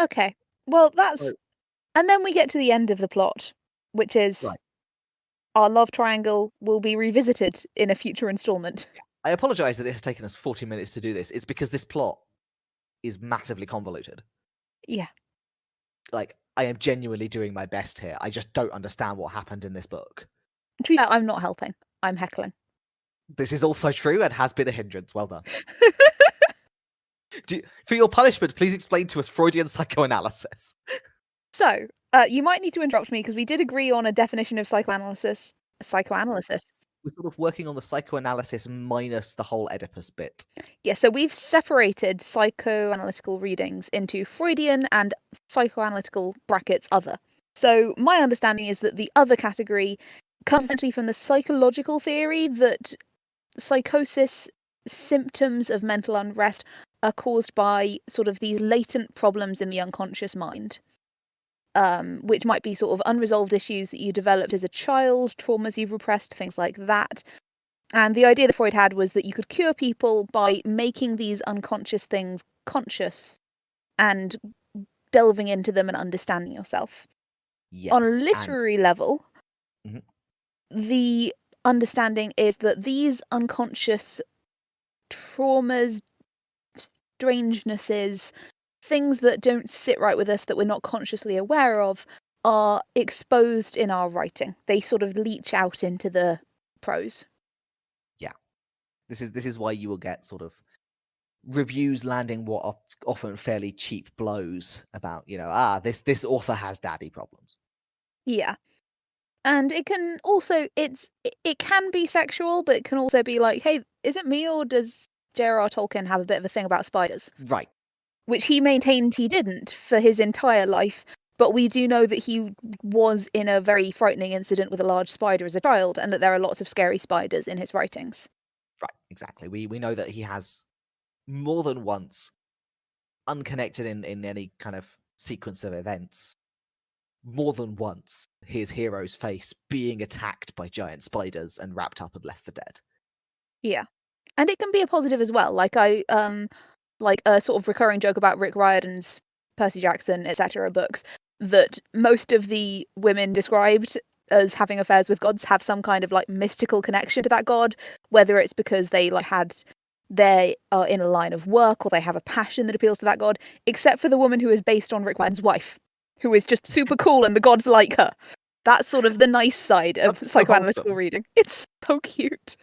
Okay, well that's, So, and then we get to the end of the plot, which is right. our love triangle will be revisited in a future installment. I apologise that it has taken us 40 minutes to do this. It's because this plot is massively convoluted. Yeah. Like, I am genuinely doing my best here. I just don't understand what happened in this book. To be fair, I'm not helping. I'm heckling. This is also true and has been a hindrance. Well done. For your punishment, please explain to us Freudian psychoanalysis. So, you might need to interrupt me because we did agree on a definition of psychoanalysis. Psychoanalysis. We're sort of working on the psychoanalysis minus the whole Oedipus bit. Yeah, so we've separated psychoanalytical readings into Freudian and psychoanalytical brackets other. So my understanding is that the other category comes essentially from the psychological theory that psychosis symptoms of mental unrest are caused by sort of these latent problems in the unconscious mind. Which might be sort of unresolved issues that you developed as a child, traumas you've repressed, things like that. And the idea that Freud had was that you could cure people by making these unconscious things conscious and delving into them and understanding yourself. Yes. On a literary level, Mhm. the understanding is that these unconscious traumas, strangenesses, things that don't sit right with us that we're not consciously aware of are exposed in our writing. They sort of leach out into the prose. Yeah. This is why you will get sort of reviews landing what are often fairly cheap blows about, this author has daddy problems. Yeah. And it can also it can be sexual, but it can also be like, hey, is it me or does J.R.R. Tolkien have a bit of a thing about spiders? Right. Which he maintained he didn't for his entire life, but we do know that he was in a very frightening incident with a large spider as a child, and that there are lots of scary spiders in his writings. Right, exactly. We know that he has more than once, unconnected in any kind of sequence of events, more than once his hero's face being attacked by giant spiders and wrapped up and left for dead. Yeah. And it can be a positive as well. Like like a sort of recurring joke about Rick Riordan's Percy Jackson, etc. books, that most of the women described as having affairs with gods have some kind of like mystical connection to that god, whether it's because they are in a line of work or they have a passion that appeals to that god, except for the woman who is based on Rick Riordan's wife, who is just super cool and the gods like her. That's sort of the nice side of That's so psychoanalytical wholesome. reading. It's so cute.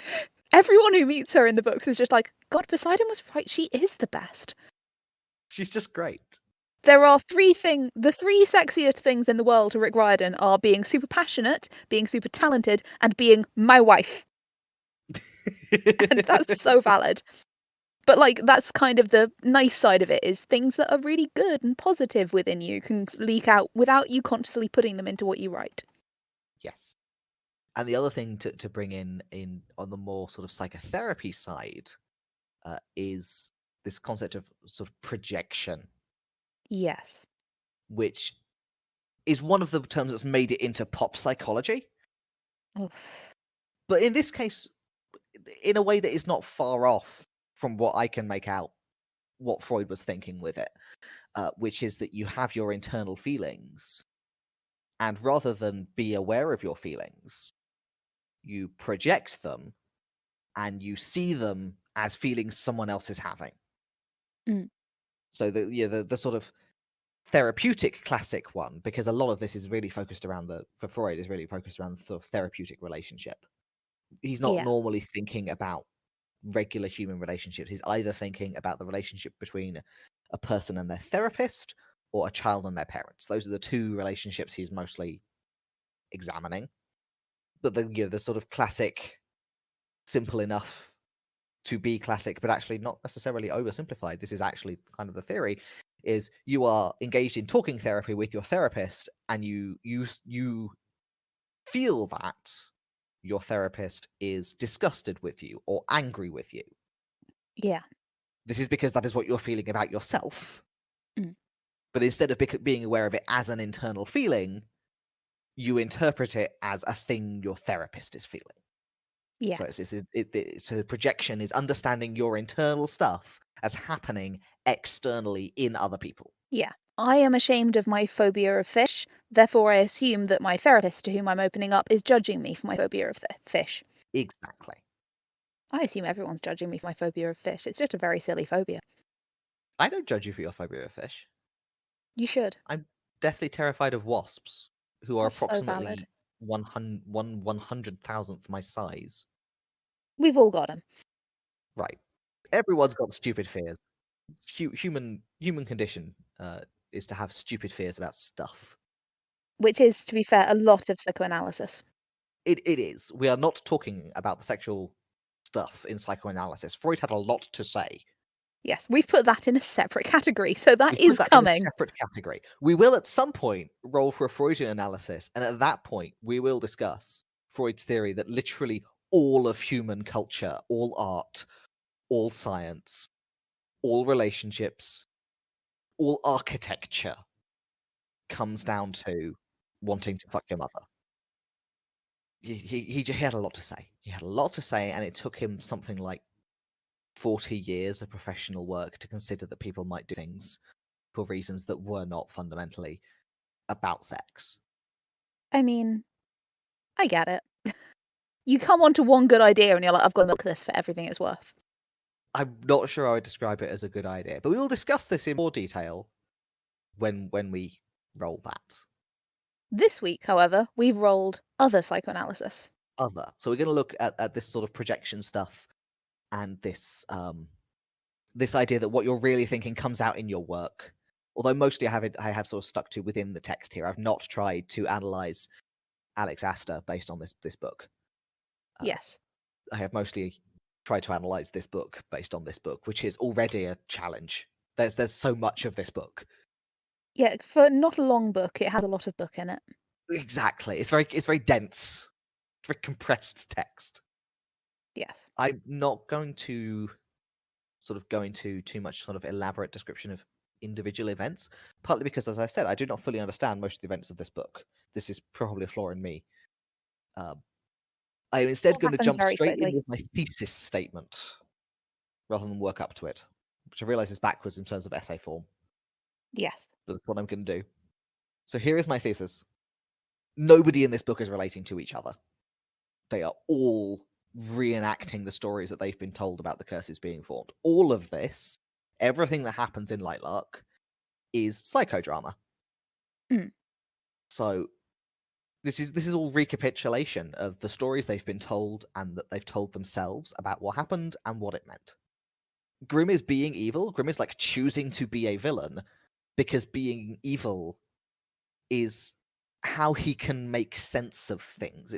Everyone who meets her in the books is just like, God, Poseidon was right, she is the best. She's just great. There are the three sexiest things in the world to Rick Riordan are being super passionate, being super talented, and being my wife. And that's so valid. But like, that's kind of the nice side of it, is things that are really good and positive within you can leak out without you consciously putting them into what you write. Yes. And the other thing to bring in on the more sort of psychotherapy side is this concept of sort of projection, Yes. which is one of the terms that's made it into pop psychology. Oh. But in this case, in a way that is not far off from what I can make out what Freud was thinking with it, which is that you have your internal feelings, and rather than be aware of your feelings, you project them, and you see them as feelings someone else is having. Mm. So the sort of therapeutic classic one, because a lot of this is really focused around for Freud is really focused around the sort of therapeutic relationship. He's not Yeah. normally thinking about regular human relationships. He's either thinking about the relationship between a person and their therapist or a child and their parents. Those are the two relationships he's mostly examining. But the sort of classic, simple enough to be classic, but actually not necessarily oversimplified. This is actually kind of the theory: is you are engaged in talking therapy with your therapist, and you feel that your therapist is disgusted with you or angry with you. Yeah. This is because that is what you're feeling about yourself. Mm. But instead of being aware of it as an internal feeling, you interpret it as a thing your therapist is feeling. Yeah. So so projection is understanding your internal stuff as happening externally in other people. Yeah. I am ashamed of my phobia of fish, therefore I assume that my therapist to whom I'm opening up is judging me for my phobia of fish. Exactly. I assume everyone's judging me for my phobia of fish. It's just a very silly phobia. I don't judge you for your phobia of fish. You should. I'm deathly terrified of wasps, who are That's so valid. approximately 100,000th my size. We've all got them. Right. Everyone's got stupid fears. Human condition is to have stupid fears about stuff. Which is, to be fair, a lot of psychoanalysis. It is. We are not talking about the sexual stuff in psychoanalysis. Freud had a lot to say. Yes, we've put that in a separate category, so that We've put is that in a coming. separate category. We will at some point roll for a Freudian analysis, and at that point, we will discuss Freud's theory that literally all of human culture, all art, all science, all relationships, all architecture comes down to wanting to fuck your mother. He had a lot to say. He had a lot to say, and it took him something like 40 years of professional work to consider that people might do things for reasons that were not fundamentally about sex. I mean, I get it. You come onto one good idea and you're like, I've got to milk this for everything it's worth. I'm not sure I would describe it as a good idea, but we will discuss this in more detail when we roll that. This week, however, we've rolled other psychoanalysis. So we're going to look at this sort of projection stuff and this idea that what you're really thinking comes out in your work. Although mostly I have sort of stuck to within the text here. I've not tried to analyze Alex Astor based on this book. Yes. I have mostly tried to analyze this book based on this book, which is already a challenge. There's so much of this book. Yeah, for not a long book, it has a lot of book in it. Exactly. It's very dense. It's very compressed text. Yes. I'm not going to sort of go into too much sort of elaborate description of individual events, partly because, as I said, I do not fully understand most of the events of this book. This is probably a flaw in me. I am It instead all going to happens jump very straight in quickly. with my thesis statement rather than work up to it, which I realize is backwards in terms of essay form. Yes. But that's what I'm going to do. So here is my thesis. Nobody in this book is relating to each other. They are all reenacting the stories that they've been told about the curses being formed. All of this, everything that happens in Lightlark, is psychodrama. Mm. So this is all recapitulation of the stories they've been told and that they've told themselves about what happened and what it meant. Grimm is being evil. Grimm is like choosing to be a villain because being evil is how he can make sense of things.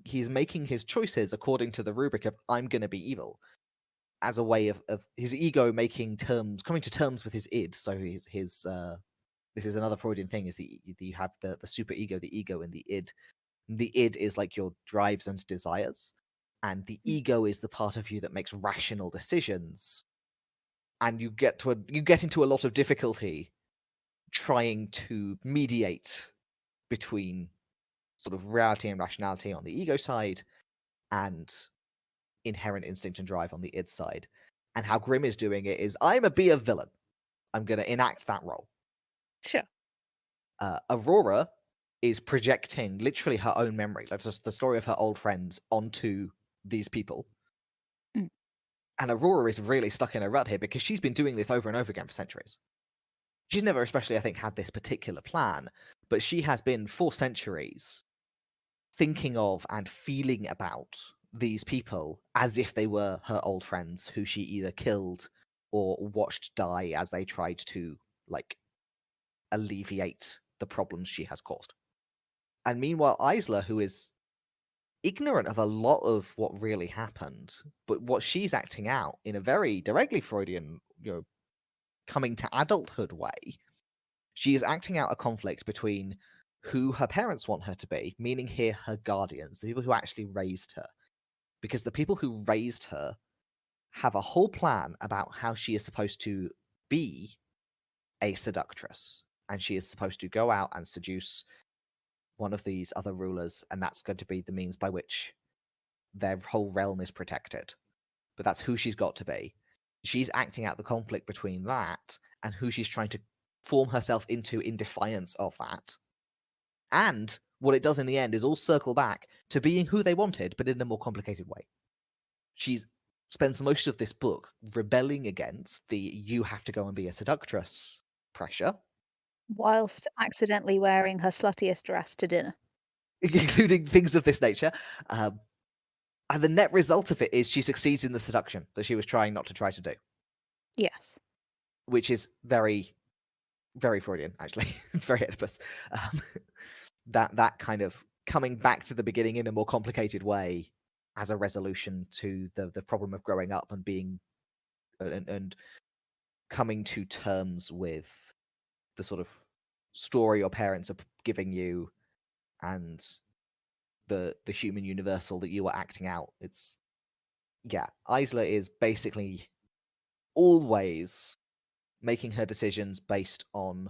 He's making his choices according to the rubric of I'm going to be evil, as a way of his ego coming to terms with his id. So his this is another Freudian thing: is you have the super ego, the ego, and the id. The id is like your drives and desires, and the Mm. ego is the part of you that makes rational decisions. And you get into a lot of difficulty trying to mediate between sort of reality and rationality on the ego side and inherent instinct and drive on the id side. And how Grimm is doing it is I'm a be a villain. I'm going to enact that role. Sure. Aurora is projecting literally her own memory, like just the story of her old friends, onto these people. Mm. And Aurora is really stuck in a rut here because she's been doing this over and over again for centuries. She's never, especially, I think, had this particular plan, but she has been for centuries thinking of and feeling about these people as if they were her old friends who she either killed or watched die as they tried to, like, alleviate the problems she has caused. And meanwhile, Isla, who is ignorant of a lot of what really happened, but what she's acting out in a very directly Freudian, coming to adulthood way, she is acting out a conflict between who her parents want her to be, meaning here her guardians, the people who actually raised her. Because the people who raised her have a whole plan about how she is supposed to be a seductress, and she is supposed to go out and seduce one of these other rulers, and that's going to be the means by which their whole realm is protected. But that's who she's got to be. She's acting out the conflict between that and who she's trying to form herself into in defiance of that. And what it does in the end is all circle back to being who they wanted, but in a more complicated way. She's spends most of this book rebelling against the you have to go and be a seductress pressure, Whilst accidentally wearing her sluttiest dress to dinner. including things of this nature. Um, and the net result of it is she succeeds in the seduction that she was trying not to try to do, Yes. which is very, very Freudian, actually. It's very Oedipus. Um, that kind of coming back to the beginning in a more complicated way as a resolution to the problem of growing up and being and coming to terms with the sort of story your parents are giving you and the human universal that you are acting out. It's Isla is basically always making her decisions based on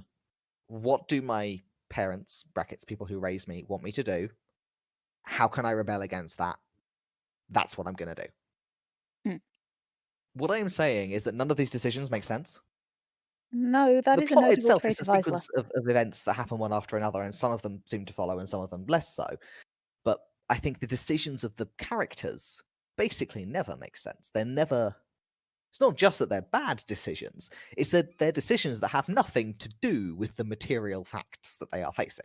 what do my parents, brackets people who raised me, want me to do? How can I rebel against that? That's what I'm going to do. Mm. What I am saying is that none of these decisions make sense. No, that The is a plot notable itself is trait a of Isla. sequence of events that happen one after another, and some of them seem to follow and some of them less so. But I think the decisions of the characters basically never make sense. They're never. It's not just that they're bad decisions, it's that they're decisions that have nothing to do with the material facts that they are facing.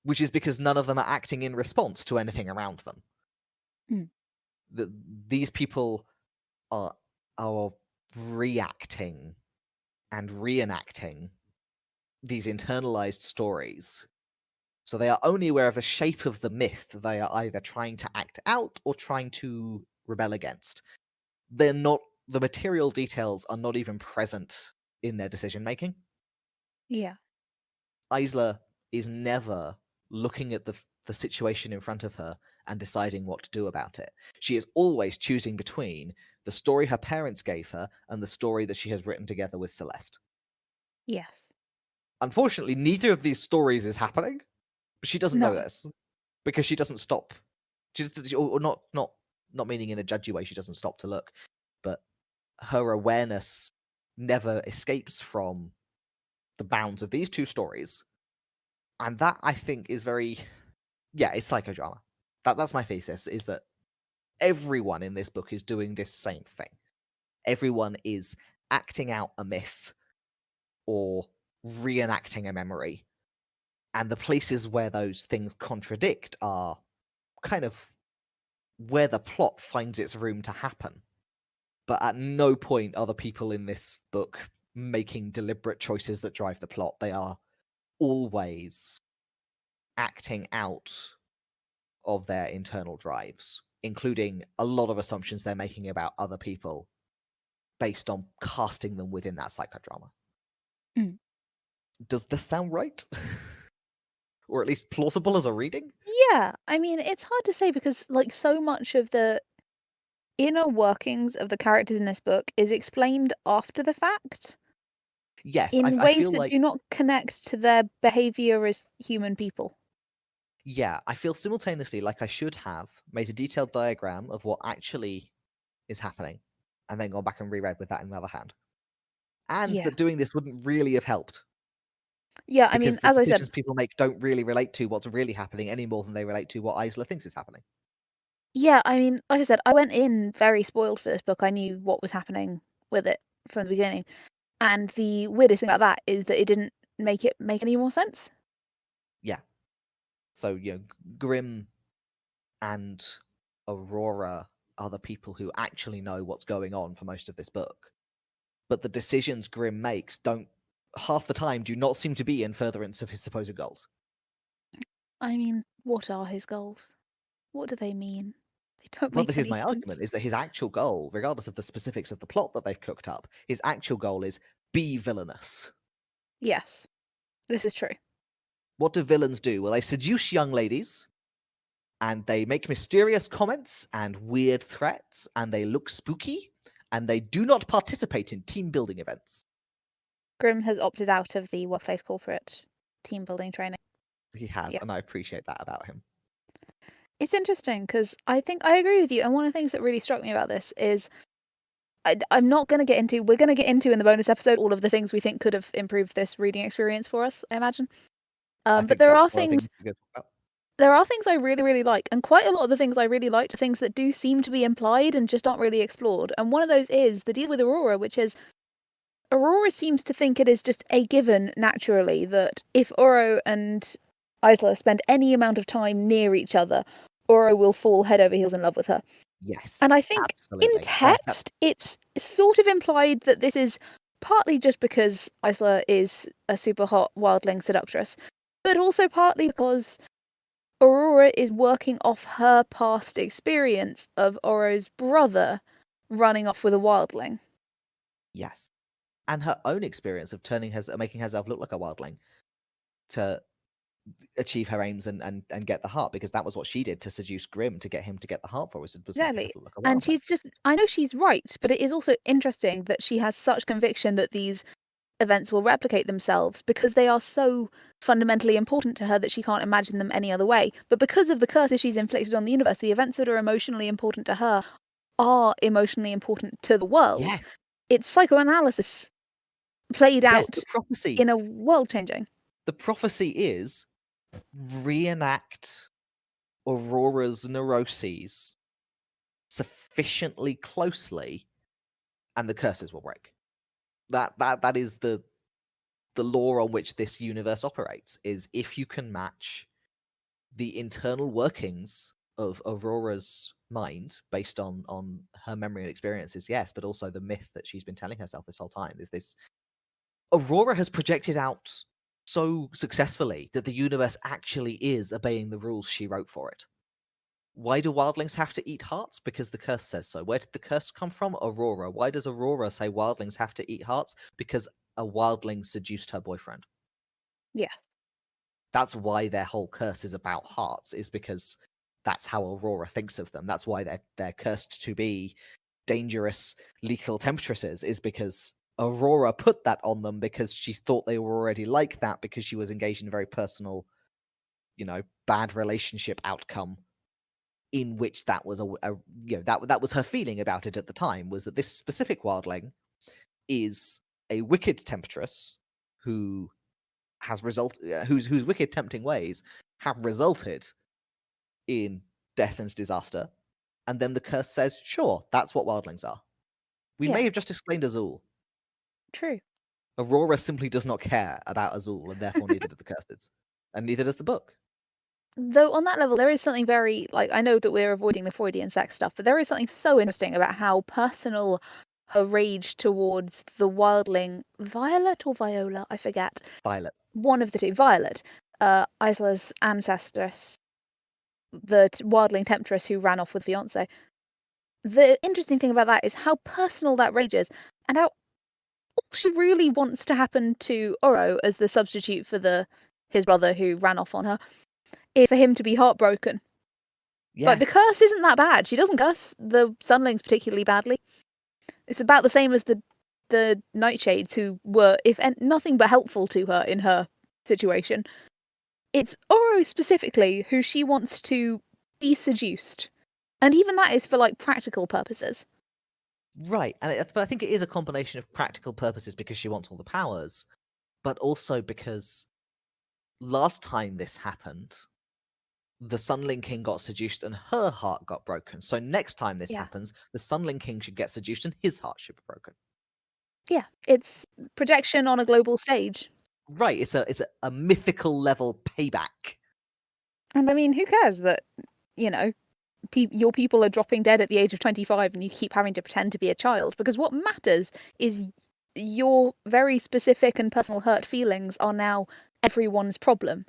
Which is because none of them are acting in response to anything around them. Mm. These people are reacting and reenacting these internalized stories. So they are only aware of the shape of the myth they are either trying to act out or trying to rebel against. The material details are not even present in their decision making. Yeah. Isla is never looking at the situation in front of her and deciding what to do about it. She is always choosing between the story her parents gave her and the story that she has written together with Celeste. Yes. Unfortunately, neither of these stories is happening, but she doesn't know No. this because she doesn't stop. Or not meaning in a judgy way. She doesn't stop to look, but her awareness never escapes from the bounds of these two stories, and that I think is very it's psychodrama. That's my thesis, is that everyone in this book is doing this same thing. Everyone is acting out a myth or reenacting a memory, and the places where those things contradict are kind of where the plot finds its room to happen. But at no point are the people in this book making deliberate choices that drive the plot. They are always acting out of their internal drives, including a lot of assumptions they're making about other people based on casting them within that psychodrama. Mm. Does this sound right? Or at least plausible as a reading? Yeah, I mean, it's hard to say because, like, so much of the inner workings of the characters in this book is explained after the fact Yes, in I ways feel that like do not connect to their behavior as human people. I feel simultaneously like I should have made a detailed diagram of what actually is happening, and then gone back and reread with that in the other hand. And Yeah. that doing this wouldn't really have helped. Yeah, I because mean, the as I said, decisions people make don't really relate to what's really happening any more than they relate to what Isla thinks is happening. yeah, I mean, like I said, I went in very spoiled for this book. I knew what was happening with it from the beginning. And the weirdest thing about that is that it didn't make it make any more sense. Yeah. So, Grimm and Aurora are the people who actually know what's going on for most of this book. But the decisions Grimm makes don't half the time do not seem to be in furtherance of his supposed goals. I mean, what are his goals? What do they mean? They don't Well, make this is any my sense. argument, is that his actual goal, regardless of the specifics of the plot that they've cooked up, his actual goal is be villainous. Yes, this is true. What do villains do? Well, they seduce young ladies, and they make mysterious comments and weird threats, and they look spooky, and they do not participate in team building events. Grimm has opted out of the workplace corporate team building training. He has, Yeah. and I appreciate that about him. It's interesting because I think I agree with you. And one of the things that really struck me about this is I'm not going to get into, we're going to get into in the bonus episode all of the things we think could have improved this reading experience for us, I imagine. I But think that's one of the things we're going to talk about. there are things I really, really like, and quite a lot of the things I really liked are things that do seem to be implied and just aren't really explored. And one of those is the deal with Aurora, which is Aurora seems to think it is just a given naturally that if Oro and Isla spend any amount of time near each other, Oro will fall head over heels in love with her. Yes, And I think in absolutely. text, it's sort of implied that this is partly just because Isla is a super hot wildling seductress, but also partly because Aurora is working off her past experience of Oro's brother running off with a wildling. Yes. And her own experience of making herself look like a wildling to achieve her aims and get the heart, because that was what she did to seduce Grimm to get him to get the heart for us, was make herself Exactly. look like a And wildling. she's just, I know she's right, but it is also interesting that she has such conviction that these events will replicate themselves because they are so fundamentally important to her that she can't imagine them any other way. But because of the curses she's inflicted on the universe, the events that are emotionally important to her are emotionally important to the world. Yes. It's psychoanalysis played Yes, out the prophecy. in a world changing. The prophecy is reenact Aurora's neuroses sufficiently closely, and the curses will break. That is the law on which this universe operates. Is if you can match the internal workings of Aurora's mind based on her memory and experiences, yes, but also the myth that she's been telling herself this whole time. Is this Aurora has projected out so successfully that the universe actually is obeying the rules she wrote for it. Why do wildlings have to eat hearts? Because the curse says so. Where did the curse come from? Aurora. Why does Aurora say wildlings have to eat hearts? Because a wildling seduced her boyfriend. Yeah. That's why their whole curse is about hearts, is because that's how Aurora thinks of them. That's why they're cursed to be dangerous, lethal temptresses, is because Aurora put that on them because she thought they were already like that, because she was engaged in a very personal, bad relationship outcome, in which that was that was her feeling about it at the time, was that this specific wildling is a wicked temptress who has whose wicked tempting ways have resulted in death and disaster. And then the curse says, sure, that's what wildlings are. We Yeah. may have just explained Azul. True. Aurora simply does not care about Azul, and therefore neither do the curses. And neither does the book. Though on that level, there is something very, like, I know that we're avoiding the Freudian sex stuff, but there is something so interesting about how personal her rage towards the wildling, Violet or Viola, I forget, Violet. one of the two, Violet, Isla's ancestress, the wildling temptress who ran off with fiance. The interesting thing about that is how personal that rage is, and how all she really wants to happen to Oro as the substitute for his brother who ran off on her is for him to be heartbroken. Like, the Yes. curse isn't that bad. She doesn't curse the Sunlings particularly badly. It's about the same as the Nightshades, who were, if nothing but helpful to her in her situation. It's Oro specifically who she wants to be seduced. And even that is for, like, practical purposes. Right. But I think it is a combination of practical purposes because she wants all the powers, but also because last time this happened, the Sunling King got seduced and her heart got broken. So next time this Yeah. happens, the Sunling King should get seduced and his heart should be broken. Yeah, it's projection on a global stage. Right, it's a mythical level payback. And I mean, who cares that, you know, your people are dropping dead at the age of 25 and you keep having to pretend to be a child? Because what matters is your very specific and personal hurt feelings are now everyone's problem.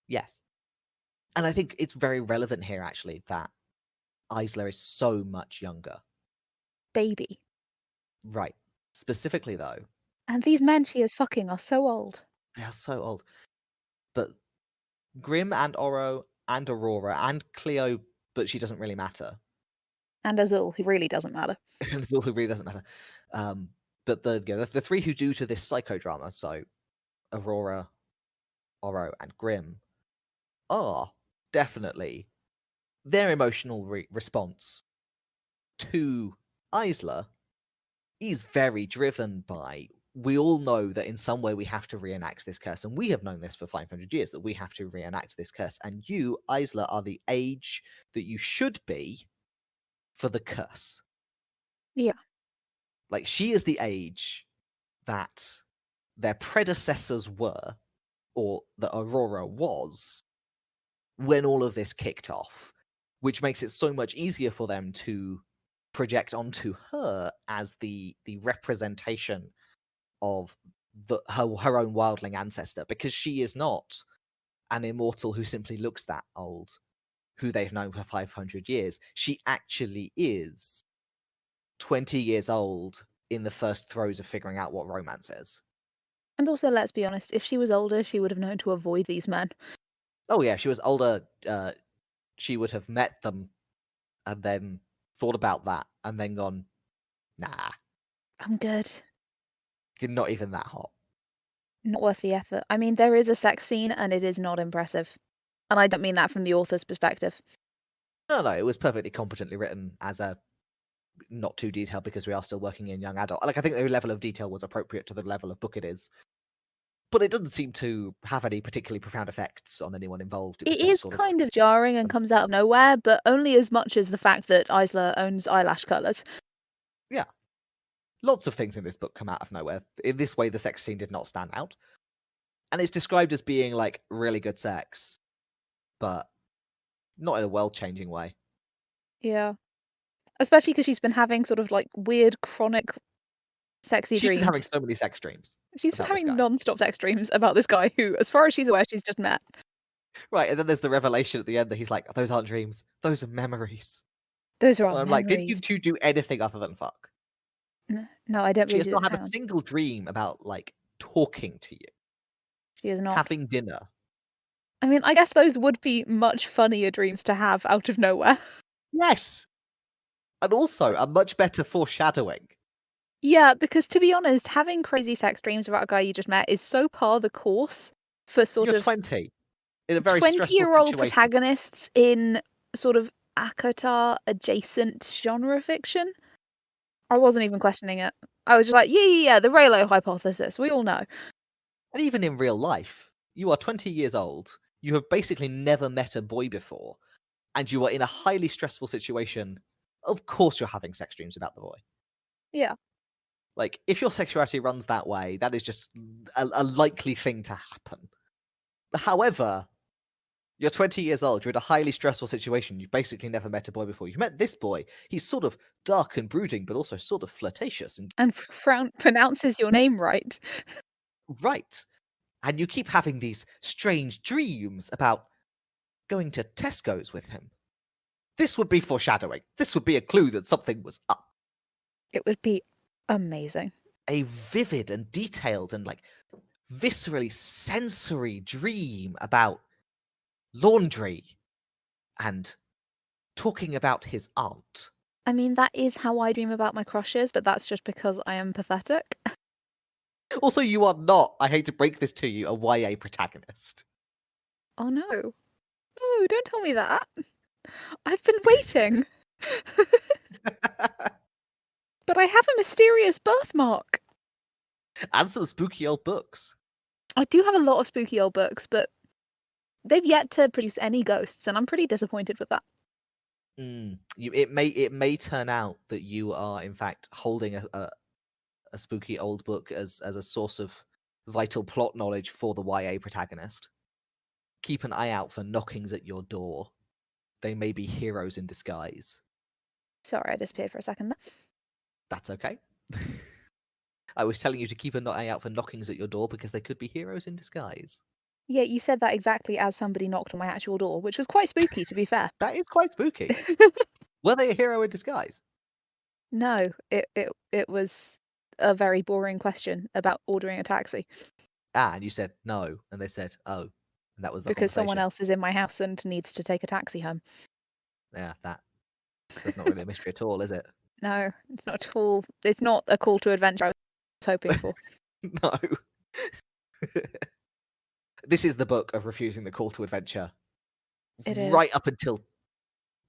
Yes. And I think it's very relevant here, actually, that Isla is so much younger. Baby. Right. Specifically, though, And these men she is fucking are so old. they are so old. But Grimm and Oro and Aurora and Cleo, but she doesn't really matter. And Azul, who really doesn't matter. And Azul, who really doesn't matter. But the three who do to this psychodrama, so Aurora, Oro, and Grimm, are definitely their emotional response to Isla is very driven by, we all know that in some way we have to reenact this curse, and we have known this for 500 years, that we have to reenact this curse, and you, Isla, are the age that you should be for the curse. Yeah. Like, she is the age that their predecessors were, or that Aurora was, when all of this kicked off, which makes it so much easier for them to project onto her as the representation of her own wildling ancestor, because she is not an immortal who simply looks that old, who they've known for 500 years. She actually is 20 years old in the first throes of figuring out what romance is. And also, let's be honest, if she was older, she would have known to avoid these men. Oh yeah, if she was older, she would have met them and then thought about that and then gone, nah, I'm good. you're not even that hot. Not worth the effort. I mean, there is a sex scene and it is not impressive. And I don't mean that from the author's perspective. No, it was perfectly competently written as a not too detailed, because we are still working in young adult. Like, I think the level of detail was appropriate to the level of book it is. But it doesn't seem to have any particularly profound effects on anyone involved. It was It just is sort of, kind of jarring and comes out of nowhere, but only as much as the fact that Isla owns eyelash colours. yeah. Lots of things in this book come out of nowhere. In this way, the sex scene did not stand out. And it's described as being, like, really good sex, but not in a world-changing way. Yeah. Especially because she's been having sort of like weird, chronic, sexy She's been having dreams. so many sex dreams She's been about this having guy. non-stop sex dreams about this guy who, as far as she's aware, she's just met. Right, and then there's the revelation at the end that he's like, those aren't dreams, those are memories. Those are all And I'm like, did you memories. two do anything other than fuck? No, I don't She believe has you. not had a Hang on. single dream about, like, talking to you, She is not. having dinner. I mean, I guess those would be much funnier dreams to have out of nowhere. Yes! And also a much better foreshadowing. Yeah, because to be honest, having crazy sex dreams about a guy you just met is so par the course for sort You're of 20 in a very stressful 20-year-old situation. protagonists in sort of ACOTAR adjacent genre fiction. I wasn't even questioning it. I was just like, yeah, the Raylo hypothesis. We all know. And even in real life, you are 20 years old, you have basically never met a boy before, and you are in a highly stressful situation. Of course you're having sex dreams about the boy. Yeah. Like, if your sexuality runs that way, that is just a likely thing to happen. However, you're 20 years old, you're in a highly stressful situation, you've basically never met a boy before. You've met this boy, he's sort of dark and brooding, but also sort of flirtatious and And pronounces your name right. right. And you keep having these strange dreams about going to Tesco's with him. This would be foreshadowing. This would be a clue that something was up. It would be amazing. A vivid and detailed and, like, viscerally sensory dream about laundry and talking about his aunt. I mean, that is how I dream about my crushes, but that's just because I am pathetic. Also, you are not, I hate to break this to you, a YA protagonist. Oh no. No, don't tell me that. I've been waiting. But I have a mysterious birthmark. And some spooky old books. I do have a lot of spooky old books, but they've yet to produce any ghosts, and I'm pretty disappointed with that. It may turn out that you are in fact holding a spooky old book as a source of vital plot knowledge for the YA protagonist. Keep an eye out for knockings at your door. They may be heroes in disguise. Sorry, I disappeared for a second there. That's okay. I was telling you to keep an eye out for knockings at your door because they could be heroes in disguise. Yeah, you said that exactly as somebody knocked on my actual door, which was quite spooky, to be fair. That is quite spooky. Were they a hero in disguise? No, it was a very boring question about ordering a taxi And you said no, and they said, oh, and that was the because someone conversation. else is in my house and needs to take a taxi home. Yeah, that's not really a mystery at all, is it? No, it's not at all. It's not a call to adventure I was hoping for. No. This is the book of refusing the call to adventure. It is. Right up until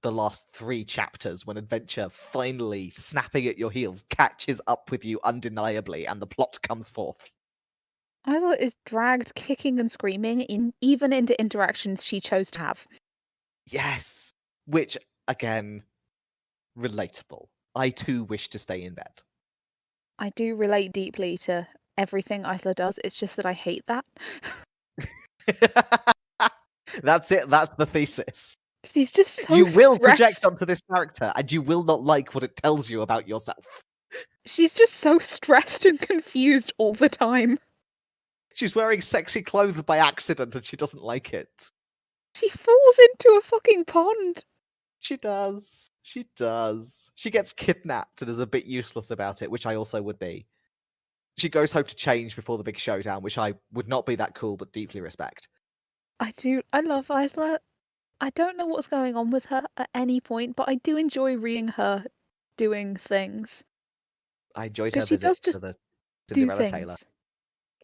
the last 3 chapters, when adventure finally, snapping at your heels, catches up with you undeniably and the plot comes forth. I thought it's dragged kicking and screaming even into interactions she chose to have. Yes. Which, again, relatable. I too wish to stay in bed. I do relate deeply to everything Isla does. It's just that I hate that. That's it. That's the thesis. She's just so You will project stressed. onto this character and you will not like what it tells you about yourself. She's just so stressed and confused all the time. She's wearing sexy clothes by accident and she doesn't like it. She falls into a fucking pond. She does. She does. She gets kidnapped and is a bit useless about it, which I also would be. She goes home to change before the big showdown, which I would not be that cool but deeply respect. I love Isla. I don't know what's going on with her at any point, but I do enjoy reading her doing things. I enjoyed her Because she does visit to just the do Cinderella tailor. things.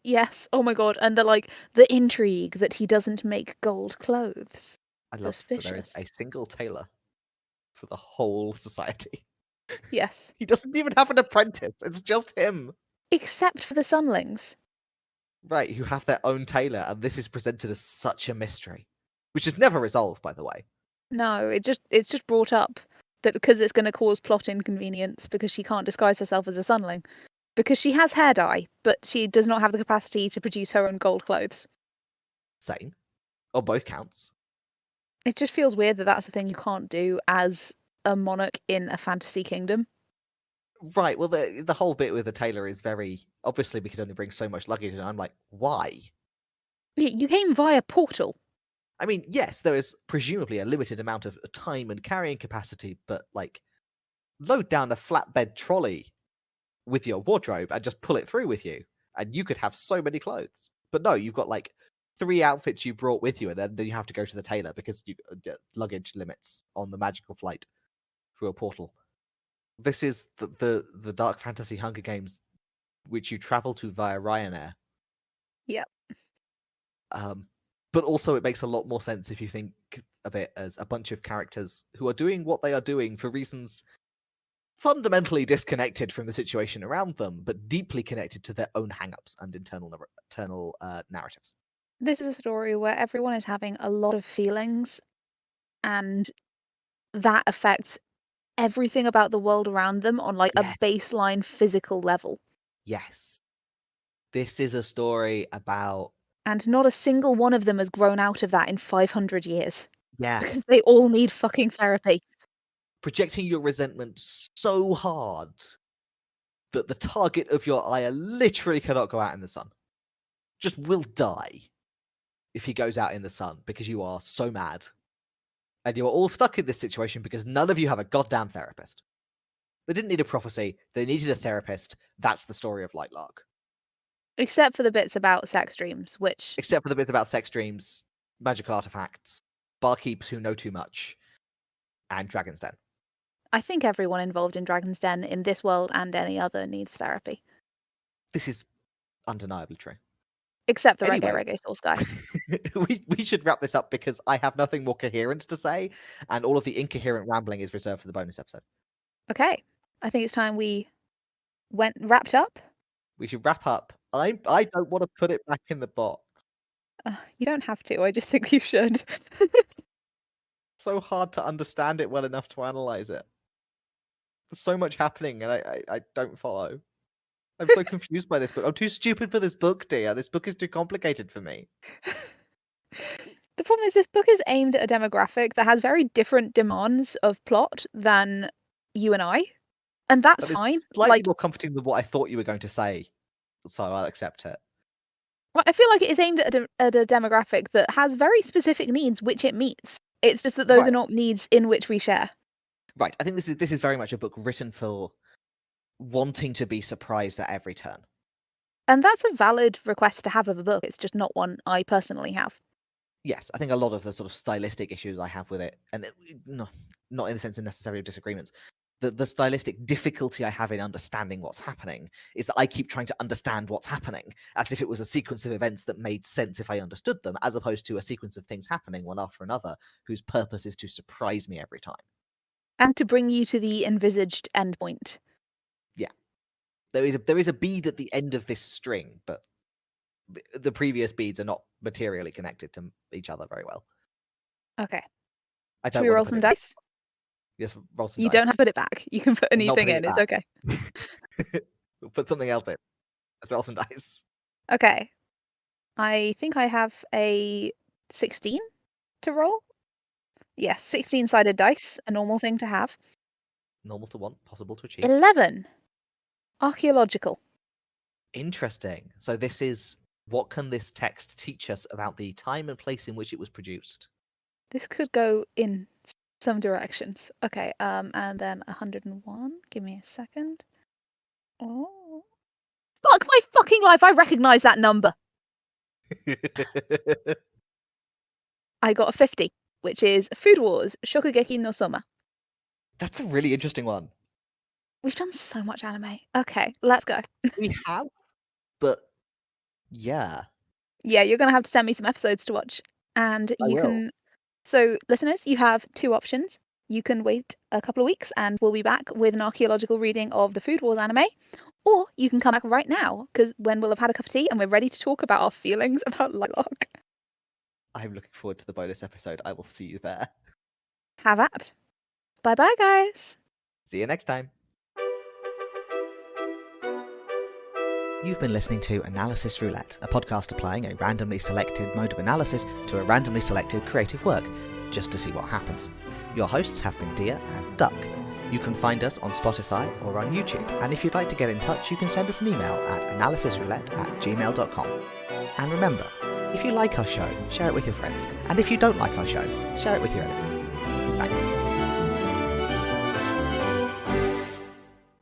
Yes, oh my god, and the intrigue that he doesn't make gold clothes. I love that there is Suspicious. a single tailor for the whole society. Yes. He doesn't even have an apprentice. It's just him. Except for the Sunlings. Right, who have their own tailor, and this is presented as such a mystery. Which is never resolved, by the way. No, it's just brought up that because it's going to cause plot inconvenience because she can't disguise herself as a Sunling. Because she has hair dye, but she does not have the capacity to produce her own gold clothes. Same. On both counts. It just feels weird that that's a thing you can't do as a monarch in a fantasy kingdom. Right, well, the whole bit with the tailor is very... Obviously, we could only bring so much luggage, and I'm like, why? You came via portal. I mean, yes, there is presumably a limited amount of time and carrying capacity, but, like, load down a flatbed trolley with your wardrobe and just pull it through with you, and you could have so many clothes. But no, you've got, like, 3 outfits you brought with you, and then you have to go to the tailor because you luggage limits on the magical flight through a portal. This is the dark fantasy Hunger Games, which you travel to via Ryanair. Yep. But also it makes a lot more sense if you think of it as a bunch of characters who are doing what they are doing for reasons fundamentally disconnected from the situation around them, but deeply connected to their own hang-ups and internal narratives. This is a story where everyone is having a lot of feelings, and that affects everything about the world around them on like a Yes. baseline physical level. Yes. This is a story about... And not a single one of them has grown out of that in 500 years. Yeah. Because they all need fucking therapy. Projecting your resentment so hard that the target of your ire literally cannot go out in the sun. Just will die if he goes out in the sun because you are so mad. And you're all stuck in this situation because none of you have a goddamn therapist. They didn't need a prophecy, they needed a therapist. That's the story of Lightlark. Except for the bits about sex dreams, which... Except for the bits about sex dreams, magical artifacts, barkeeps who know too much, and Dragon's Den. I think everyone involved in Dragon's Den in this world and any other needs therapy. This is undeniably true. Except the Anyway. Reggae Source guy. we should wrap this up because I have nothing more coherent to say, and all of the incoherent rambling is reserved for the bonus episode. Okay. I think it's time we wrapped up. We should wrap up I don't want to put it back in the box. You don't have to. I just think you should. So hard to understand it well enough to analyze it. There's so much happening, and I don't follow. I'm so confused by this book. I'm too stupid for this book, dear. This book is too complicated for me. The problem is this book is aimed at a demographic that has very different demands of plot than you and I, and that's That is fine. slightly Like, more comforting than what I thought you were going to say, so I'll accept it. I feel like it is aimed at a demographic that has very specific needs, which it meets. It's just that those Right. are not needs in which we share. Right. I think this is very much a book written for wanting to be surprised at every turn. And that's a valid request to have of a book. It's just not one I personally have. Yes, I think a lot of the sort of stylistic issues I have with it, and no, not in the sense of necessarily of disagreements, the stylistic difficulty I have in understanding what's happening is that I keep trying to understand what's happening as if it was a sequence of events that made sense if I understood them, as opposed to a sequence of things happening one after another whose purpose is to surprise me every time. And to bring you to the envisaged endpoint. Yeah. There is a bead at the end of this string, but the previous beads are not materially connected to each other very well. Okay. I Should don't we want roll to put some it back. dice? Yes, roll some You dice. don't have to put it back. You can put I'm not anything putting in. it It's back. okay. We'll put something else in. Let's roll some dice. Okay. I think I have a 16 to roll. Yes, 16-sided dice, a normal thing to have. Normal to want, possible to achieve. 11. Archaeological. Interesting. So this is, what can this text teach us about the time and place in which it was produced? This could go in some directions. Okay, and then 101. Give me a second. Oh. Fuck my fucking life, I recognise that number. I got a 50, which is Food Wars, Shokugeki no Soma. That's a really interesting one. We've done so much anime. Okay, let's go. We have, but yeah, Yeah, you're gonna have to send me some episodes to watch. And I you will. can. So, listeners, you have two options. You can wait a couple of weeks and we'll be back with an archaeological reading of the Food Wars anime. Or you can come back right now, because when we'll have had a cup of tea and we're ready to talk about our feelings about Lightlark. I'm looking forward to the bonus episode. I will see you there. Have at. Bye bye, guys. See you next time. You've been listening to Analysis Roulette, a podcast applying a randomly selected mode of analysis to a randomly selected creative work, just to see what happens. Your hosts have been Dia and Duck. You can find us on Spotify or on YouTube, and if you'd like to get in touch, you can send us an email at analysisroulette@gmail.com. And remember, if you like our show, share it with your friends, and if you don't like our show, share it with your enemies. Thanks.